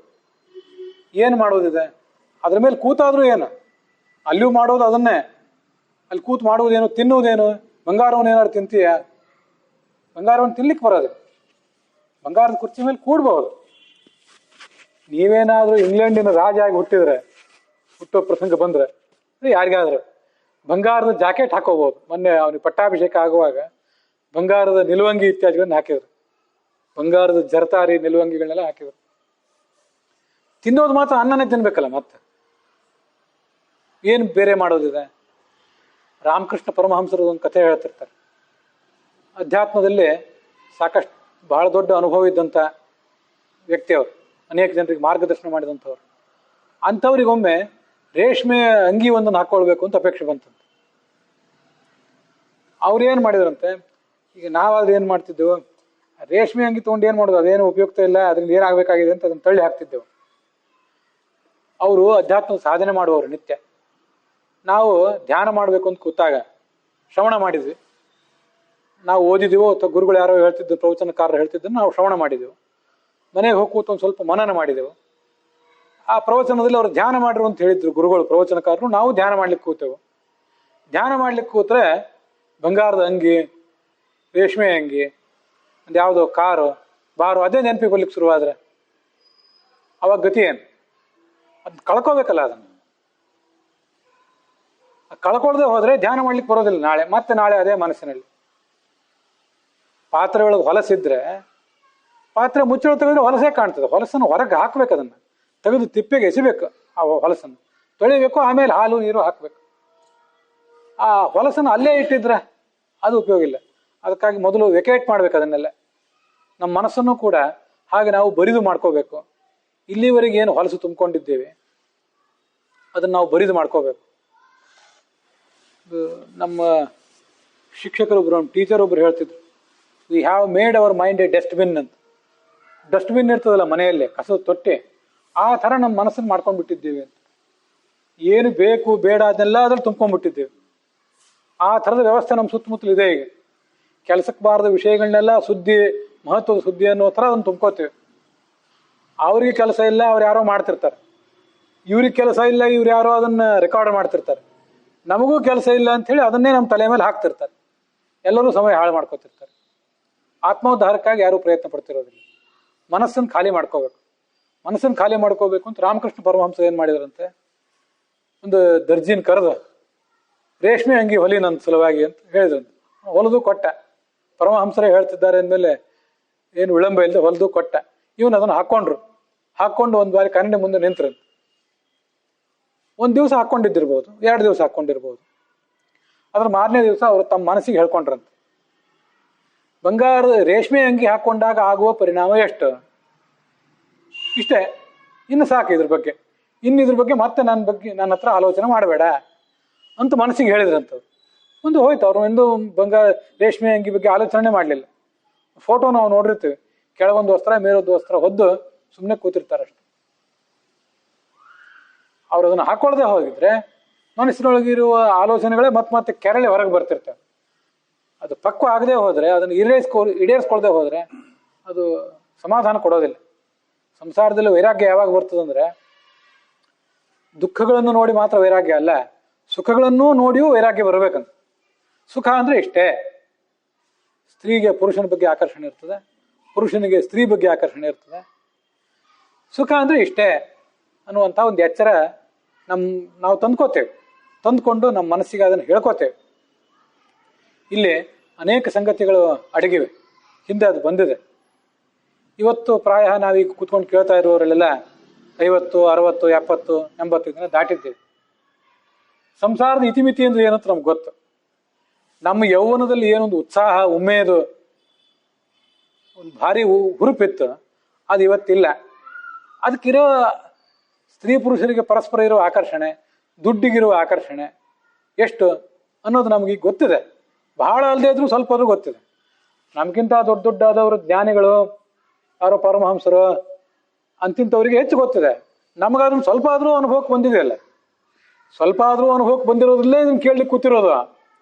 ಏನು ಮಾಡೋದಿದೆ. ಅದ್ರ ಮೇಲೆ ಕೂತಾದ್ರೂ ಏನು, ಅಲ್ಲಿಯೂ ಮಾಡೋದು ಅದನ್ನೇ, ಅಲ್ಲಿ ಕೂತು ಮಾಡುವುದೇನು, ತಿನ್ನುವುದೇನು. ಬಂಗಾರವನ್ನು ಏನಾದ್ರು ತಿಂತೀಯ? ಬಂಗಾರವನ್ನು ತಿನ್ಲಿಕ್ಕೆ ಬರೋದು. ಬಂಗಾರದ ಕುರ್ಚಿ ಮೇಲೆ ಕೂಡ್ಬಹುದು. ನೀವೇನಾದ್ರೂ ಇಂಗ್ಲೆಂಡಿನ ರಾಜ ಆಗಿ ಹುಟ್ಟೋ ಪ್ರಸಂಗ ಬಂದ್ರೆ ಯಾರಿಗಾದ್ರು ಬಂಗಾರದ ಜಾಕೆಟ್ ಹಾಕೋಬಹುದು. ಮೊನ್ನೆ ಅವನಿಗೆ ಪಟ್ಟಾಭಿಷೇಕ ಆಗುವಾಗ ಬಂಗಾರದ ನಿಲುವಂಗಿ ಇತ್ಯಾದಿಗಳನ್ನ ಹಾಕಿದ್ರು, ಬಂಗಾರದ ಜರತಾರಿ ನಿಲುವಂಗಿಗಳನ್ನೆಲ್ಲ ಹಾಕಿದ್ರು. ತಿನ್ನೋದು ಮಾತ್ರ ಅನ್ನನೇ ತಿನ್ಬೇಕಲ್ಲ, ಮತ್ತೆ ಏನು ಬೇರೆ ಮಾಡೋದಿದೆ? ರಾಮಕೃಷ್ಣ ಪರಮಹಂಸರು ಒಂದು ಕಥೆ ಹೇಳ್ತಿರ್ತಾರೆ. ಅಧ್ಯಾತ್ಮದಲ್ಲಿ ಸಾಕಷ್ಟು ಬಹಳ ದೊಡ್ಡ ಅನುಭವ ಇದ್ದಂಥ ವ್ಯಕ್ತಿ ಅವರು, ಅನೇಕ ಜನರಿಗೆ ಮಾರ್ಗದರ್ಶನ ಮಾಡಿದಂಥವ್ರು. ಅಂಥವ್ರಿಗೊಮ್ಮೆ ರೇಷ್ಮೆ ಅಂಗಿ ಒಂದನ್ನು ಹಾಕೊಳ್ಬೇಕು ಅಂತ ಅಪೇಕ್ಷೆ ಬಂತಂತೆ. ಅವ್ರು ಏನು ಮಾಡಿದ್ರಂತೆ, ಈಗ ನಾವಾದ್ರೆ ಏನು ಮಾಡ್ತಿದ್ದೆವು, ರೇಷ್ಮೆ ಅಂಗಿ ತೊಗೊಂಡು ಏನು ಮಾಡೋದು, ಅದೇನು ಉಪಯುಕ್ತ ಇಲ್ಲ, ಅದರಿಂದ ಏನಾಗಬೇಕಾಗಿದೆ ಅಂತ ಅದನ್ನು ತಳ್ಳಿ ಹಾಕ್ತಿದ್ದೆವು. ಅವರು ಅಧ್ಯಾತ್ಮದ ಸಾಧನೆ ಮಾಡುವವರು ನಿತ್ಯ. ನಾವು ಧ್ಯಾನ ಮಾಡಬೇಕು ಅಂತ ಕೂತಾಗ ಶ್ರವಣ ಮಾಡಿದ್ವಿ, ನಾವು ಓದಿದೆವು ಅಥವಾ ಗುರುಗಳು ಯಾರೋ ಹೇಳ್ತಿದ್ದು, ಪ್ರವಚನಕಾರರು ಹೇಳ್ತಿದ್ದನ್ನು ನಾವು ಶ್ರವಣ ಮಾಡಿದೆವು. ಮನೆಗೆ ಹೋಗಿ ಕೂತು ಒಂದು ಸ್ವಲ್ಪ ಮನನ ಮಾಡಿದೆವು. ಆ ಪ್ರವಚನದಲ್ಲಿ ಅವರು ಧ್ಯಾನ ಮಾಡಿರು ಅಂತ ಹೇಳಿದ್ರು ಗುರುಗಳು, ಪ್ರವಚನಕಾರರು. ನಾವು ಧ್ಯಾನ ಮಾಡ್ಲಿಕ್ಕೆ ಕೂತೆವು. ಧ್ಯಾನ ಮಾಡ್ಲಿಕ್ಕೆ ಕೂತ್ರೆ ಬಂಗಾರದ ಅಂಗಿ, ರೇಷ್ಮೆ ಅಂಗಿ, ಒಂದು ಯಾವುದೋ ಕಾರು ಬಾರು ಅದೇ ನೆನಪಿಗೆ ಬರ್ಲಿಕ್ಕೆ ಶುರುವಾದ್ರೆ ಅವಾಗ ಗತಿ ಏನು? ಅದನ್ನ ಕಳ್ಕೋಬೇಕಲ್ಲ. ಅದನ್ನು ಕಳ್ಕೊಳ್ದೆ ಹೋದ್ರೆ ಧ್ಯಾನ ಮಾಡ್ಲಿಕ್ಕೆ ಬರೋದಿಲ್ಲ. ನಾಳೆ ಅದೇ ಮನಸ್ಸಿನಲ್ಲಿ. ಪಾತ್ರೆ ಒಳಗೆ ಹೊಲಸಿದ್ರೆ ಪಾತ್ರೆ ಮುಚ್ಚಳ ತೆಗೆದ್ರೆ ಹೊಲಸೇ ಕಾಣ್ತದೆ. ಹೊಲಸನ್ನು ಹೊರಗೆ ಹಾಕ್ಬೇಕು, ಅದನ್ನು ತೆಗೆದು ತಿಪ್ಪೆಗೆ ಎಸಿಬೇಕು. ಆ ಹೊಲಸನ್ನು ತೊಳಿಬೇಕು, ಆಮೇಲೆ ಹಾಲು ನೀರು ಹಾಕ್ಬೇಕು. ಆ ಹೊಲಸನ್ನು ಅಲ್ಲೇ ಇಟ್ಟಿದ್ರೆ ಅದು ಉಪಯೋಗ ಇಲ್ಲ. ಅದಕ್ಕಾಗಿ ಮೊದಲು ವೆಕೇಟ್ ಮಾಡ್ಬೇಕು ಅದನ್ನೆಲ್ಲ. ನಮ್ಮ ಮನಸ್ಸನ್ನು ಕೂಡ ಹಾಗೆ ನಾವು ಬರಿದು ಮಾಡ್ಕೋಬೇಕು. ಇಲ್ಲಿವರೆಗೆ ಏನು ಹೊಲಸು ತುಂಬಿಕೊಂಡಿದ್ದೇವೆ ಅದನ್ನು ನಾವು ಬರಿದು ಮಾಡ್ಕೋಬೇಕು. ನಮ್ಮ ಶಿಕ್ಷಕರೊಬ್ರು, ನಮ್ಮ ಟೀಚರ್ ಒಬ್ರು ಹೇಳ್ತಿದ್ರು, we have made our mind A dustbin ಅಂತ. ಡಸ್ಟ್ಬಿನ್ ಇರ್ತದಲ್ಲ ಮನೆಯಲ್ಲೇ, ಕಸದ ತೊಟ್ಟೆ, ಆ ಥರ ನಮ್ಮ ಮನಸ್ಸನ್ನು ಮಾಡ್ಕೊಂಡ್ಬಿಟ್ಟಿದ್ದೇವೆ ಅಂತ. ಏನು ಬೇಕು ಬೇಡ ಅದನ್ನೆಲ್ಲ ಅದ್ರಲ್ಲಿ ತುಂಬ್ಕೊಂಡ್ಬಿಟ್ಟಿದ್ದೇವೆ. ಆ ಥರದ ವ್ಯವಸ್ಥೆ ನಮ್ಮ ಸುತ್ತಮುತ್ತಲು ಇದೆ. ಈಗ ಕೆಲಸಕ್ಕೆ ಬಾರದ ವಿಷಯಗಳನ್ನೆಲ್ಲ ಸುದ್ದಿ, ಮಹತ್ವದ ಸುದ್ದಿ ಅನ್ನೋ ಥರ ಅದನ್ನು ತುಂಬ್ಕೋತೇವೆ. ಅವ್ರಿಗೆ ಕೆಲಸ ಇಲ್ಲ, ಅವ್ರು ಯಾರೋ ಮಾಡ್ತಿರ್ತಾರೆ. ಇವ್ರಿಗೆ ಕೆಲಸ ಇಲ್ಲ, ಇವ್ರು ಯಾರೋ ಅದನ್ನ ರೆಕಾರ್ಡ್ ಮಾಡ್ತಿರ್ತಾರೆ. ನಮಗೂ ಕೆಲಸ ಇಲ್ಲ ಅಂಥೇಳಿ ಅದನ್ನೇ ನಮ್ಮ ತಲೆ ಮೇಲೆ ಹಾಕ್ತಿರ್ತಾರೆ. ಎಲ್ಲರೂ ಸಮಯ ಹಾಳು ಮಾಡ್ಕೋತಿರ್ತಾರೆ. ಆತ್ಮೋದ್ಧಾರಕ್ಕಾಗಿ ಯಾರೂ ಪ್ರಯತ್ನ ಪಡ್ತಿರೋದಿಲ್ಲ. ಮನಸ್ಸನ್ನು ಖಾಲಿ ಮಾಡ್ಕೋಬೇಕು. ಮನಸ್ಸನ್ನು ಖಾಲಿ ಮಾಡ್ಕೋಬೇಕು ಅಂತ ರಾಮಕೃಷ್ಣ ಪರಮಹಂಸ ಏನು ಮಾಡಿದ್ರಂತೆ, ಒಂದು ದರ್ಜಿನ್ ಕರೆದು ರೇಷ್ಮೆ ಅಂಗಿ ಹೊಲಿ ನನ್ನ ಸಲುವಾಗಿ ಅಂತ ಹೇಳಿದ್ರಂತೆ. ಹೊಲಿದು ಕೊಟ್ಟ. ಪರಮಹಂಸರೇ ಹೇಳ್ತಿದ್ದಾರೆ ಅಂದಮೇಲೆ ಏನು ವಿಳಂಬ ಇಲ್ಲದೆ ಹೊಲಿದು ಕೊಟ್ಟ. ಇವನು ಅದನ್ನು ಹಾಕ್ಕೊಂಡು ಒಂದು ಬಾರಿ ಕನ್ನಡಿ ಮುಂದೆ ನಿಂತ್ರಂತೆ. ಒಂದು ದಿವಸ ಹಾಕ್ಕೊಂಡಿದ್ದಿರ್ಬೋದು, 2 ದಿವಸ ಹಾಕ್ಕೊಂಡಿರ್ಬೋದು. ಅದ್ರ ಮಾರನೇ ದಿವಸ ಅವರು ತಮ್ಮ ಮನಸ್ಸಿಗೆ ಹೇಳ್ಕೊಂಡ್ರಂತೆ, ಬಂಗಾರದ ರೇಷ್ಮೆ ಅಂಗಿ ಹಾಕ್ಕೊಂಡಾಗ ಆಗುವ ಪರಿಣಾಮ ಎಷ್ಟು? ಇಷ್ಟೇ, ಇನ್ನು ಸಾಕು. ಇದ್ರ ಬಗ್ಗೆ ಮತ್ತೆ ನನ್ನ ಹತ್ರ ಆಲೋಚನೆ ಮಾಡಬೇಡ ಅಂತ ಮನಸ್ಸಿಗೆ ಹೇಳಿದ್ರಂಥವ್ರು. ಒಂದು ಹೋಯ್ತು. ಅವ್ರು ಎಂದು ಬಂಗಾರ ರೇಷ್ಮೆ ಅಂಗಿ ಬಗ್ಗೆ ಆಲೋಚನೆ ಮಾಡಲಿಲ್ಲ. ಫೋಟೋ ನಾವು ನೋಡಿರ್ತೀವಿ, ಕೆಳಗೊಂದು ವಸ್ತ್ರ ಮೇಲೊಂದು ವಸ್ತ್ರ ಹೊದ್ದು ಸುಮ್ಮನೆ ಕೂತಿರ್ತಾರಷ್ಟೆ. ಅವ್ರು ಅದನ್ನು ಹಾಕೊಳ್ಳದೆ ಹೋಗಿದ್ರೆ ಮನಸ್ಸಿನೊಳಗಿರುವ ಆಲೋಚನೆಗಳೇ ಮತ್ತೆ ಕೆರಳಿ ಹೊರಗೆ ಬರ್ತಿರ್ತವೆ. ಅದು ಪಕ್ವ ಆಗದೆ ಹೋದ್ರೆ, ಅದನ್ನು ಈಡೇರಿಸ್ಕೊಳ್ದೆ ಹೋದ್ರೆ ಅದು ಸಮಾಧಾನ ಕೊಡೋದಿಲ್ಲ. ಸಂಸಾರದಲ್ಲಿ ವೈರಾಗ್ಯ ಯಾವಾಗ ಬರ್ತದಂದ್ರೆ, ದುಃಖಗಳನ್ನು ನೋಡಿ ಮಾತ್ರ ವೈರಾಗ್ಯ ಅಲ್ಲ, ಸುಖಗಳನ್ನೂ ನೋಡಿಯೂ ವೈರಾಗ್ಯ ಬರಬೇಕಂತ. ಸುಖ ಅಂದ್ರೆ ಇಷ್ಟೇ, ಸ್ತ್ರೀಗೆ ಪುರುಷನ ಬಗ್ಗೆ ಆಕರ್ಷಣೆ ಇರ್ತದೆ, ಪುರುಷನಿಗೆ ಸ್ತ್ರೀ ಬಗ್ಗೆ ಆಕರ್ಷಣೆ ಇರ್ತದೆ. ಸುಖ ಅಂದ್ರೆ ಇಷ್ಟೇ ಅನ್ನುವಂಥ ಒಂದು ಎಚ್ಚರ ನಾವು ತಂದುಕೊಂಡು ನಮ್ಮ ಮನಸ್ಸಿಗೆ ಅದನ್ನು ಹೇಳ್ಕೋತೇವೆ. ಇಲ್ಲಿ ಅನೇಕ ಸಂಗತಿಗಳು ಅಡಗಿವೆ, ಹಿಂದೆ ಅದು ಬಂದಿದೆ. ಇವತ್ತು ಪ್ರಾಯ ನಾವೀಗ ಕೂತ್ಕೊಂಡು ಕೇಳ್ತಾ ಇರುವವರೆಲ್ಲ 50, 60, 70, 80 ದಿನ ದಾಟಿದ್ದೇವೆ. ಸಂಸಾರದ ಇತಿಮಿತಿ ಅಂದ್ರೆ ಏನಂತ ನಮ್ಗೆ ಗೊತ್ತು. ನಮ್ಮ ಯೌವನದಲ್ಲಿ ಏನೊಂದು ಉತ್ಸಾಹ, ಉಮೇದು, ಒಂದು ಭಾರಿ ಹುರುಪಿತ್ತು, ಅದು ಇವತ್ತಿಲ್ಲ. ಅದಕ್ಕಿರೋ ಸ್ತ್ರೀ ಪುರುಷರಿಗೆ ಪರಸ್ಪರ ಇರೋ ಆಕರ್ಷಣೆ, ದುಡ್ಡಿಗಿರುವ ಆಕರ್ಷಣೆ ಎಷ್ಟು ಅನ್ನೋದು ನಮಗೆ ಗೊತ್ತಿದೆ. ಬಹಳ ಅಲ್ಲದೆ ಇದ್ರೂ ಸ್ವಲ್ಪ ಆದ್ರೂ ಗೊತ್ತಿದೆ. ನಮ್ಗಿಂತ ದೊಡ್ಡ ದೊಡ್ಡಾದವರು ಜ್ಞಾನಿಗಳು, ಯಾರೋ ಪರಮಹಂಸರು ಅಂತಿಂಥವ್ರಿಗೆ ಹೆಚ್ಚು ಗೊತ್ತಿದೆ. ನಮಗಾದ್ರೂ ಸ್ವಲ್ಪ ಆದ್ರೂ ಅನುಭವಕ್ಕೆ ಬಂದಿದೆಯಲ್ಲ, ಸ್ವಲ್ಪ ಆದ್ರೂ ಅನುಭವಕ್ಕೆ ಬಂದಿರೋದ್ರಲ್ಲೇ ಇದನ್ನು ಕೇಳಲಿಕ್ಕೆ ಕೂತಿರೋದು.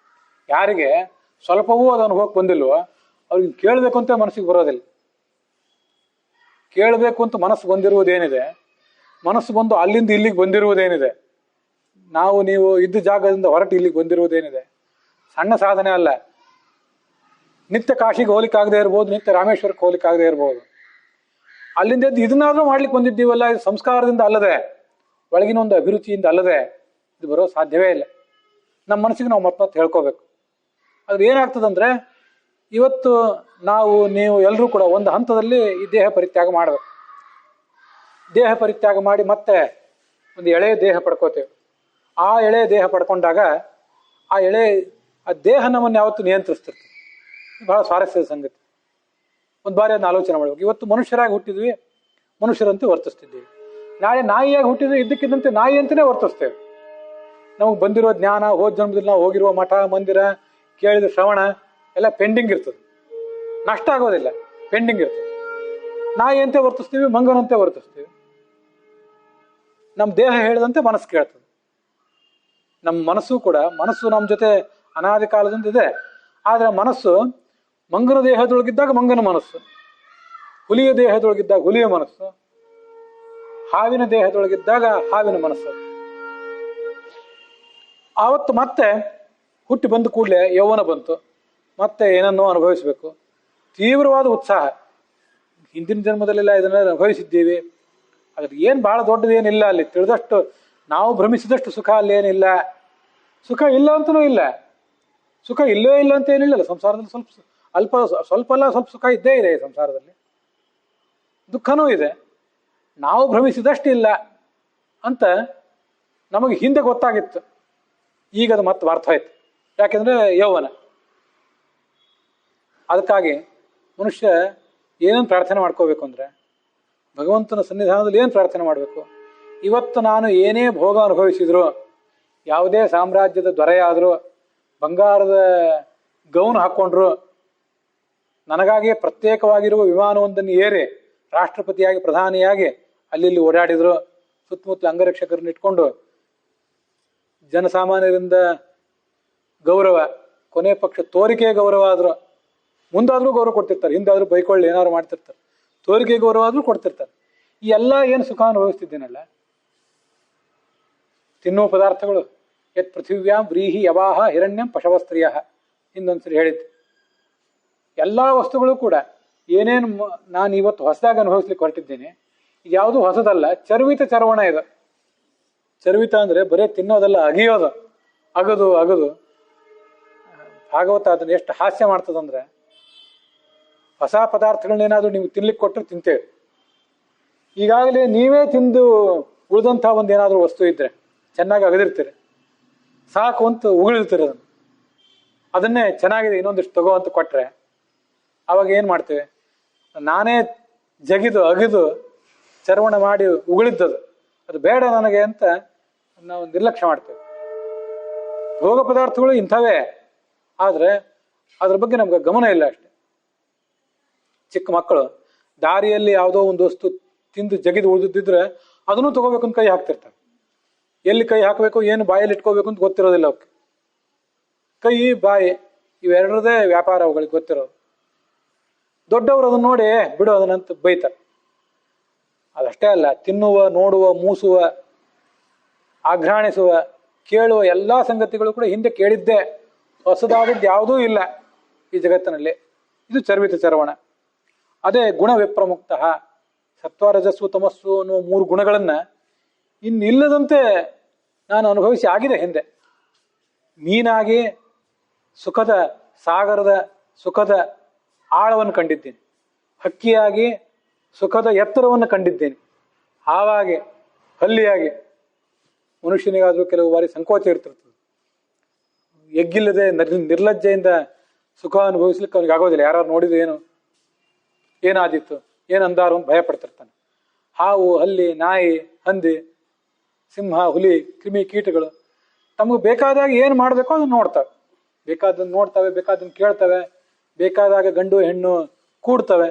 ಯಾರಿಗೆ ಸ್ವಲ್ಪವೂ ಅದು ಅನುಭವಕ್ಕೆ ಬಂದಿಲ್ವೋ ಅವ್ರಿಗೆ ಕೇಳಬೇಕು ಅಂತ ಮನಸ್ಸಿಗೆ ಬರೋದಿಲ್ಲ. ಕೇಳಬೇಕು ಅಂತ ಮನಸ್ಸು ಬಂದಿರುವುದೇನಿದೆ, ಮನಸ್ಸು ಬಂದು ಅಲ್ಲಿಂದ ಇಲ್ಲಿಗೆ ಬಂದಿರುವುದೇನಿದೆ, ನಾವು ನೀವು ಇದ್ದ ಜಾಗದಿಂದ ಹೊರಟು ಇಲ್ಲಿಗೆ ಬಂದಿರುವುದೇನಿದೆ, ಸಣ್ಣ ಸಾಧನೆ ಅಲ್ಲ. ನಿತ್ಯ ಕಾಶಿಗೆ ಹೋಗ್ಲಿಕ್ಕಾಗದೇ ಇರ್ಬೋದು, ನಿತ್ಯ ರಾಮೇಶ್ವರಕ್ಕೆ ಹೋಗ್ಲಿಕ್ಕಾಗದೇ ಇರ್ಬೋದು. ಅಲ್ಲಿಂದ ಎದ್ದು ಇದನ್ನಾದ್ರೂ ಮಾಡ್ಲಿಕ್ಕೆ ಬಂದಿದ್ದೀವಲ್ಲ, ಇದು ಸಂಸ್ಕಾರದಿಂದ ಅಲ್ಲದೆ, ಒಳಗಿನ ಒಂದು ಅಭಿರುಚಿಯಿಂದ ಅಲ್ಲದೆ ಇದು ಬರೋ ಸಾಧ್ಯವೇ ಇಲ್ಲ. ನಮ್ಮ ಮನಸ್ಸಿಗೆ ನಾವು ಮತ್ತೆ ಹೇಳ್ಕೋಬೇಕು. ಅದ್ರ ಏನಾಗ್ತದಂದ್ರೆ, ಇವತ್ತು ನಾವು ನೀವು ಎಲ್ಲರೂ ಕೂಡ ಒಂದು ಹಂತದಲ್ಲಿ ಈ ದೇಹ ಪರಿತ್ಯಾಗ ಮಾಡಬೇಕು. ದೇಹ ಪರಿತ್ಯಾಗ ಮಾಡಿ ಮತ್ತೆ ಒಂದು ಎಳೆ ದೇಹ ಪಡ್ಕೋತೇವೆ. ಆ ಎಳೆ ದೇಹ ಪಡ್ಕೊಂಡಾಗ ಆ ದೇಹ ನಮ್ಮನ್ನು ಯಾವತ್ತು ನಿಯಂತ್ರಿಸ್ತಿರ್ತದೆ. ಬಹಳ ಸ್ವಾರಸ್ಯದ ಸಂಗತಿ. ಒಂದು ಬಾರಿ ಅದನ್ನ ಆಲೋಚನೆ ಮಾಡ್ಬೇಕು. ಇವತ್ತು ಮನುಷ್ಯರಾಗಿ ಹುಟ್ಟಿದ್ವಿ, ಮನುಷ್ಯರಂತೆ ವರ್ತಿಸ್ತಿದ್ದೀವಿ. ನಾಳೆ ನಾಯಿಯಾಗಿ ಹುಟ್ಟಿದ್ವಿ, ಇದ್ದಕ್ಕಿದ್ದಂತೆ ನಾಯಿ ಅಂತಲೇ ವರ್ತಿಸ್ತೇವೆ. ನಮಗೆ ಬಂದಿರೋ ಜ್ಞಾನ, ಹೋದ ಜನ್ಮದಲ್ಲಿ ನಾವು ಹೋಗಿರುವ ಮಠ ಮಂದಿರ, ಕೇಳಿದ ಶ್ರವಣ ಎಲ್ಲ ಪೆಂಡಿಂಗ್ ಇರ್ತದೆ. ನಷ್ಟ ಆಗೋದಿಲ್ಲ, ಪೆಂಡಿಂಗ್ ಇರ್ತದೆ. ನಾಯಿ ಅಂತೆ ವರ್ತಿಸ್ತೀವಿ, ಮಂಗನಂತೆ ವರ್ತಿಸ್ತೀವಿ. ನಮ್ಮ ದೇಹ ಹೇಳಿದಂತೆ ಮನಸ್ಸು ಕೇಳ್ತದೆ. ನಮ್ಮ ಮನಸ್ಸು ಕೂಡ, ಮನಸ್ಸು ನಮ್ಮ ಜೊತೆ ಅನಾದಿ ಕಾಲದಿಂದ ಇದೆ. ಆದರೆ ಮನಸ್ಸು ಮಂಗನ ದೇಹದೊಳಗಿದ್ದಾಗ ಮಂಗನ ಮನಸ್ಸು, ಹುಲಿಯ ದೇಹದೊಳಗಿದ್ದಾಗ ಹುಲಿಯ ಮನಸ್ಸು, ಹಾವಿನ ದೇಹದೊಳಗಿದ್ದಾಗ ಹಾವಿನ ಮನಸ್ಸು. ಆವತ್ತು ಮತ್ತೆ ಹುಟ್ಟಿ ಬಂದ ಕೂಡಲೇ ಯೌವನ ಬಂತು, ಮತ್ತೆ ಏನನ್ನೋ ಅನುಭವಿಸಬೇಕು. ತೀವ್ರವಾದ ಉತ್ಸಾಹ. ಹಿಂದಿನ ಜನ್ಮದಲ್ಲೆಲ್ಲ ಇದನ್ನ ಅನುಭವಿಸಿದ್ದೀವಿ, ಅದ್ರ ಏನು ಬಹಳ ದೊಡ್ಡದೇನಿಲ್ಲ. ಅಲ್ಲಿ ತಿಳಿದಷ್ಟು, ನಾವು ಭ್ರಮಿಸಿದಷ್ಟು ಸುಖ ಅಲ್ಲಿ ಏನಿಲ್ಲ. ಸುಖ ಇಲ್ಲ ಅಂತನೂ ಇಲ್ಲ, ಸುಖ ಇಲ್ಲವೇ ಇಲ್ಲ ಅಂತ ಏನಿಲ್ಲ. ಸಂಸಾರದಲ್ಲಿ ಸ್ವಲ್ಪ ಅಲ್ಲ ಸ್ವಲ್ಪ ಸುಖ ಇದ್ದೇ ಇದೆ. ಈ ಸಂಸಾರದಲ್ಲಿ ದುಃಖನೂ ಇದೆ. ನಾವು ಭ್ರಮಿಸಿದಷ್ಟು ಇಲ್ಲ ಅಂತ ನಮಗೆ ಹಿಂದೆ ಗೊತ್ತಾಗಿತ್ತು. ಈಗ ಅದು ಮತ್ತೆ ಅರ್ಥ ಆಯ್ತು. ಯಾಕೆಂದ್ರೆ ಯೌವನ. ಅದಕ್ಕಾಗಿ ಮನುಷ್ಯ ಏನೇನು ಪ್ರಾರ್ಥನೆ ಮಾಡ್ಕೋಬೇಕು ಅಂದ್ರೆ, ಭಗವಂತನ ಸನ್ನಿಧಾನದಲ್ಲಿ ಏನು ಪ್ರಾರ್ಥನೆ ಮಾಡಬೇಕು? ಇವತ್ತು ನಾನು ಏನೇ ಭೋಗ ಅನುಭವಿಸಿದ್ರು, ಯಾವುದೇ ಸಾಮ್ರಾಜ್ಯದ ದೊರೆಯಾದರೂ, ಬಂಗಾರದ ಗೌನ್ ಹಾಕ್ಕೊಂಡ್ರು, ನನಗಾಗಿಯೇ ಪ್ರತ್ಯೇಕವಾಗಿರುವ ವಿಮಾನವೊಂದನ್ನು ಏರಿ ರಾಷ್ಟ್ರಪತಿಯಾಗಿ ಪ್ರಧಾನಿಯಾಗಿ ಅಲ್ಲಿ ಓಡಾಡಿದ್ರು, ಸುತ್ತಮುತ್ತಲ ಅಂಗರಕ್ಷಕರನ್ನ ಇಟ್ಕೊಂಡು ಜನಸಾಮಾನ್ಯರಿಂದ ಗೌರವ, ಕೊನೆ ಪಕ್ಷ ತೋರಿಕೆ ಗೌರವ ಆದ್ರು, ಮುಂದಾದ್ರೂ ಗೌರವ ಕೊಡ್ತಿರ್ತಾರೆ, ಹಿಂದಾದ್ರೂ ಬೈಕೊಳ್ಳಿ ಏನಾದ್ರು ಮಾಡ್ತಿರ್ತಾರೆ, ತೋರಿಕೆ ಗೌರವ ಆದ್ರೂ ಕೊಡ್ತಿರ್ತಾರೆ. ಈ ಎಲ್ಲ ಏನು ಸುಖ ಅನುಭವಿಸ್ತಿದ್ದೀನಲ್ಲ, ತಿನ್ನುವ ಪದಾರ್ಥಗಳು, ಯತ್ ಪೃಥಿವ್ಯಾಂ ವ್ರೀಹಿ ಯವಾಹ ಹಿರಣ್ಯಂ ಪಶವಸ್ತ್ರೀಯ, ಹಿಂದೊಂದ್ಸರಿ ಹೇಳಿದ್ದೆ. ಎಲ್ಲ ವಸ್ತುಗಳು ಕೂಡ ಏನೇನು ನಾನು ಇವತ್ತು ಹೊಸದಾಗಿ ಅನುಭವಿಸ್ಲಿಕ್ಕೆ ಹೊರಟಿದ್ದೀನಿ, ಇದು ಯಾವುದೂ ಹೊಸದಲ್ಲ, ಚರ್ವಿತ ಚರ್ವಣ ಇದು. ಚರ್ವಿತ ಅಂದ್ರೆ ಬರೀ ತಿನ್ನೋದಲ್ಲ, ಅಗಿಯೋದು, ಅಗದು ಅಗದು. ಭಾಗವತ ಅದನ್ನ ಎಷ್ಟು ಹಾಸ್ಯ ಮಾಡ್ತದಂದ್ರೆ, ಹೊಸ ಪದಾರ್ಥಗಳನ್ನೇನಾದ್ರೂ ನೀವು ತಿನ್ಲಿಕ್ಕೆ ಕೊಟ್ಟರೆ ತಿಂತೇವೆ. ಈಗಾಗಲೇ ನೀವೇ ತಿಂದು ಉಳಿದಂಥ ಒಂದೇನಾದ್ರೂ ವಸ್ತು ಇದ್ರೆ ಚೆನ್ನಾಗಿ ಅಗದಿರ್ತೀರಿ, ಸಾಕು ಅಂತ ಉಗುಳಿರ್ತೀರಿ. ಅದನ್ನೇ ಚೆನ್ನಾಗಿದೆ ಇನ್ನೊಂದಿಷ್ಟು ತಗೋ ಅಂತ ಕೊಟ್ರೆ ಅವಾಗ ಏನ್ ಮಾಡ್ತೇವೆ? ನಾನೇ ಜಗಿದು ಅಗಿದು ಚರ್ವಣ ಮಾಡಿ ಉಗುಳಿದ್ದದು, ಅದು ಬೇಡ ನನಗೆ ಅಂತ ನಾವು ನಿರ್ಲಕ್ಷ್ಯ ಮಾಡ್ತೇವೆ. ಭೋಗ ಪದಾರ್ಥಗಳು ಇಂಥವೇ, ಆದ್ರೆ ಅದ್ರ ಬಗ್ಗೆ ನಮ್ಗೆ ಗಮನ ಇಲ್ಲ ಅಷ್ಟೆ. ಚಿಕ್ಕ ಮಕ್ಕಳು ದಾರಿಯಲ್ಲಿ ಯಾವುದೋ ಒಂದು ವಸ್ತು ತಿಂದು ಜಗಿದು ಉಳಿದಿದ್ರೆ ಅದನ್ನು ತಗೋಬೇಕು ಅಂತ ಕೈ ಹಾಕ್ತಿರ್ತಾರೆ. ಎಲ್ಲಿ ಕೈ ಹಾಕಬೇಕು, ಏನು ಬಾಯಲ್ಲಿ ಇಟ್ಕೋಬೇಕು ಅಂತ ಗೊತ್ತಿರೋದಿಲ್ಲ ಅವಕ್ಕೆ. ಕೈ ಬಾಯಿ ಇವೆರಡರದೇ ವ್ಯಾಪಾರ ಅವುಗಳಿಗೆ ಗೊತ್ತಿರೋದು. ದೊಡ್ಡವರು ಅದನ್ನ ನೋಡಿ ಬಿಡು ಅದನ್ನಂತ ಬೈತಾರೆ. ಅದಷ್ಟೇ ಅಲ್ಲ, ತಿನ್ನುವ, ನೋಡುವ, ಮೂಸುವ, ಆಘ್ರಾಣಿಸುವ, ಕೇಳುವ ಎಲ್ಲಾ ಸಂಗತಿಗಳು ಕೂಡ ಹಿಂದೆ ಕೇಳಿದ್ದೇ, ಹೊಸದಾದದ್ದು ಯಾವುದೂ ಇಲ್ಲ ಈ ಜಗತ್ತಿನಲ್ಲಿ. ಇದು ಚರ್ವಿತ ಚರ್ವಣ. ಅದೇ ಗುಣ ವಿಪ್ರಮುಕ್ತ, ಸತ್ವ ರಜಸ್ಸು ತಮಸ್ಸು ಅನ್ನುವ 3 ಗುಣಗಳನ್ನ ಇನ್ನಿಲ್ಲದಂತೆ ನಾನು ಅನುಭವಿಸಿ ಆಗಿದೆ ಹಿಂದೆ. ಮೀನಾಗಿ ಸುಖದ ಸಾಗರದ ಸುಖದ ಆಳವನ್ನು ಕಂಡಿದ್ದೇನೆ, ಹಕ್ಕಿಯಾಗಿ ಸುಖದ ಎತ್ತರವನ್ನು ಕಂಡಿದ್ದೇನೆ, ಹಾವಾಗಿ ಹಲ್ಲಿಯಾಗಿ. ಮನುಷ್ಯನಿಗಾದ್ರೂ ಕೆಲವು ಬಾರಿ ಸಂಕೋಚ ಇರ್ತಿರ್ತದೆ, ಎಗ್ಗಿಲ್ಲದೆ ನಿರ್ಲಜ್ಜೆಯಿಂದ ಸುಖ ಅನುಭವಿಸ್ಲಿಕ್ಕೆ ಅವ್ನಿಗೆ ಆಗೋದಿಲ್ಲ. ಯಾರು ನೋಡಿದ್ರೆ ಏನಾದಿತ್ತು, ಏನಂದಾರು ಅಂತ ಭಯ ಪಡ್ತಿರ್ತಾನೆ. ಹಾವು, ಹಲ್ಲಿ, ನಾಯಿ, ಹಂದಿ, ಸಿಂಹ, ಹುಲಿ, ಕ್ರಿಮಿ, ಕೀಟಗಳು ತಮಗೆ ಬೇಕಾದಾಗ ಏನು ಮಾಡಬೇಕೋ ಅದನ್ನು ನೋಡ್ತವೆ. ಬೇಕಾದನ್ನು ನೋಡ್ತವೆ, ಬೇಕಾದನ್ನು ಕೇಳ್ತವೆ, ಬೇಕಾದಾಗ ಗಂಡು ಹೆಣ್ಣು ಕೂಡ್ತವೆ.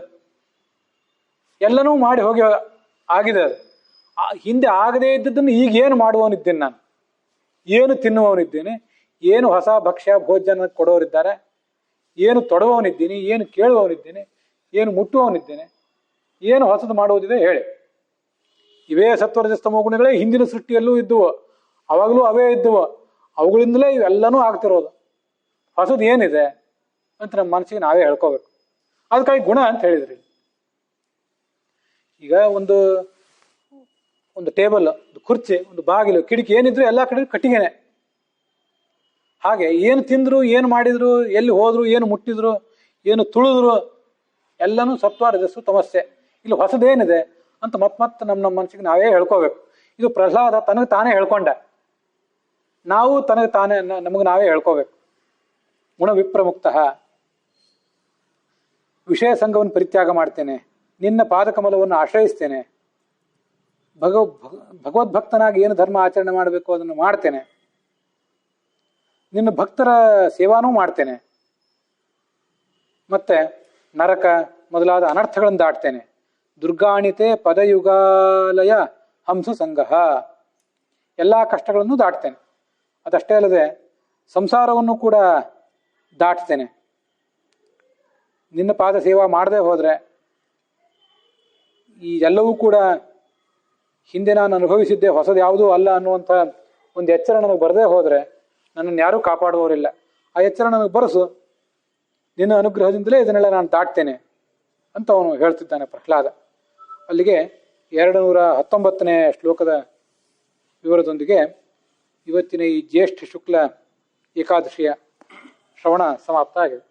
ಎಲ್ಲನೂ ಮಾಡಿ ಹೋಗಿ ಆಗಿದೆ ಅದು. ಹಿಂದೆ ಆಗದೇ ಇದ್ದದ್ದನ್ನು ಈಗ ಏನು ಮಾಡುವವನಿದ್ದೇನೆ ನಾನು, ಏನು ತಿನ್ನುವವನಿದ್ದೇನೆ, ಏನು ಹೊಸ ಭಕ್ಷ್ಯ ಭೋಜನ ಕೊಡೋರಿದ್ದಾರೆ, ಏನು ತೊಡುವವನಿದ್ದೀನಿ, ಏನು ಕೇಳುವವನಿದ್ದೇನೆ, ಏನು ಮುಟ್ಟುವವನಿದ್ದೇನೆ, ಏನು ಹೊಸದು ಮಾಡುವುದಿದೆ ಹೇಳಿ. ಇವೇ ಸತ್ವರಜಸ್ತಮೋ ಗುಣಗಳೇ ಹಿಂದಿನ ಸೃಷ್ಟಿಯಲ್ಲೂ ಇದ್ದುವು, ಅವಾಗಲೂ ಅವೇ ಇದ್ದುವು, ಅವುಗಳಿಂದಲೇ ಇವೆಲ್ಲನೂ ಆಗ್ತಿರೋದು. ಹೊಸದು ಏನಿದೆ ಅಂತ ನಮ್ಮ ಮನಸ್ಸಿಗೆ ನಾವೇ ಹೇಳ್ಕೋಬೇಕು. ಅದಕ್ಕಾಗಿ ಗುಣ ಅಂತ ಹೇಳಿದ್ರಿ. ಈಗ ಒಂದು ಟೇಬಲ್, ಒಂದು ಕುರ್ಚಿ, ಒಂದು ಬಾಗಿಲು, ಕಿಟಕಿ ಏನಿದ್ರು ಎಲ್ಲ ಕಡೆ ಕಟ್ಟಿಗೆನೆ. ಹಾಗೆ ಏನು ತಿಂದ್ರು, ಏನು ಮಾಡಿದ್ರು, ಎಲ್ಲಿ ಹೋದ್ರು, ಏನು ಮುಟ್ಟಿದ್ರು, ಏನು ತುಳಿದ್ರು ಎಲ್ಲನೂ ಸತ್ವ ರಜಸ್ಸು ತಮಸ್ಸೆ. ಇಲ್ಲಿ ಹೊಸದೇನಿದೆ ಅಂತ ಮತ್ತೆ ನಮ್ಮ ಮನಸ್ಸಿಗೆ ನಾವೇ ಹೇಳ್ಕೋಬೇಕು. ಇದು ಪ್ರಹ್ಲಾದ ತನಗೆ ತಾನೇ ಹೇಳ್ಕೊಂಡ, ನಾವು ನಮಗೆ ನಾವೇ ಹೇಳ್ಕೋಬೇಕು. ಗುಣ ವಿಪ್ರಮುಕ್ತ, ವಿಷಯ ಸಂಘವನ್ನು ಪರಿತ್ಯಾಗ ಮಾಡ್ತೇನೆ, ನಿನ್ನ ಪಾದಕಮಲವನ್ನು ಆಶ್ರಯಿಸ್ತೇನೆ, ಭಗವದ್ಭಕ್ತನಾಗಿ ಏನು ಧರ್ಮ ಆಚರಣೆ ಮಾಡಬೇಕು ಅದನ್ನು ಮಾಡ್ತೇನೆ, ನಿನ್ನ ಭಕ್ತರ ಸೇವಾನೂ ಮಾಡ್ತೇನೆ, ಮತ್ತೆ ನರಕ ಮೊದಲಾದ ಅನರ್ಥಗಳನ್ನು ದಾಟ್ತೇನೆ. ದುರ್ಗಾಣಿತೆ ಪದಯುಗಾಲಯ ಹಂಸ ಸಂಗಹ, ಎಲ್ಲ ಕಷ್ಟಗಳನ್ನು ದಾಟ್ತೇನೆ. ಅದಷ್ಟೇ ಅಲ್ಲದೆ ಸಂಸಾರವನ್ನು ಕೂಡ ದಾಟ್ತೇನೆ. ನಿನ್ನ ಪಾದ ಸೇವಾ ಮಾಡದೆ ಹೋದರೆ ಈ ಎಲ್ಲವೂ ಕೂಡ ಹಿಂದೆ ನಾನು ಅನುಭವಿಸಿದ್ದೆ ಹೊಸದು ಯಾವುದೂ ಅಲ್ಲ ಅನ್ನುವಂಥ ಒಂದು ಎಚ್ಚರ ನನಗೆ ಬರದೇ ಹೋದರೆ ನನ್ನನ್ನು ಯಾರೂ ಕಾಪಾಡುವವರಿಲ್ಲ. ಆ ಎಚ್ಚರ ನನಗೆ ಬರೆಸು, ನಿನ್ನ ಅನುಗ್ರಹದಿಂದಲೇ ಇದನ್ನೆಲ್ಲ ನಾನು ದಾಟ್ತೇನೆ ಅಂತ ಅವನು ಹೇಳ್ತಿದ್ದಾನೆ ಪ್ರಹ್ಲಾದ. ಅಲ್ಲಿಗೆ 219ನೇ ಶ್ಲೋಕದ ವಿವರದೊಂದಿಗೆ ಇವತ್ತಿನ ಈ ಜ್ಯೇಷ್ಠ ಶುಕ್ಲ ಏಕಾದಶಿಯ ಶ್ರವಣ ಸಮಾಪ್ತ ಆಗಿದೆ.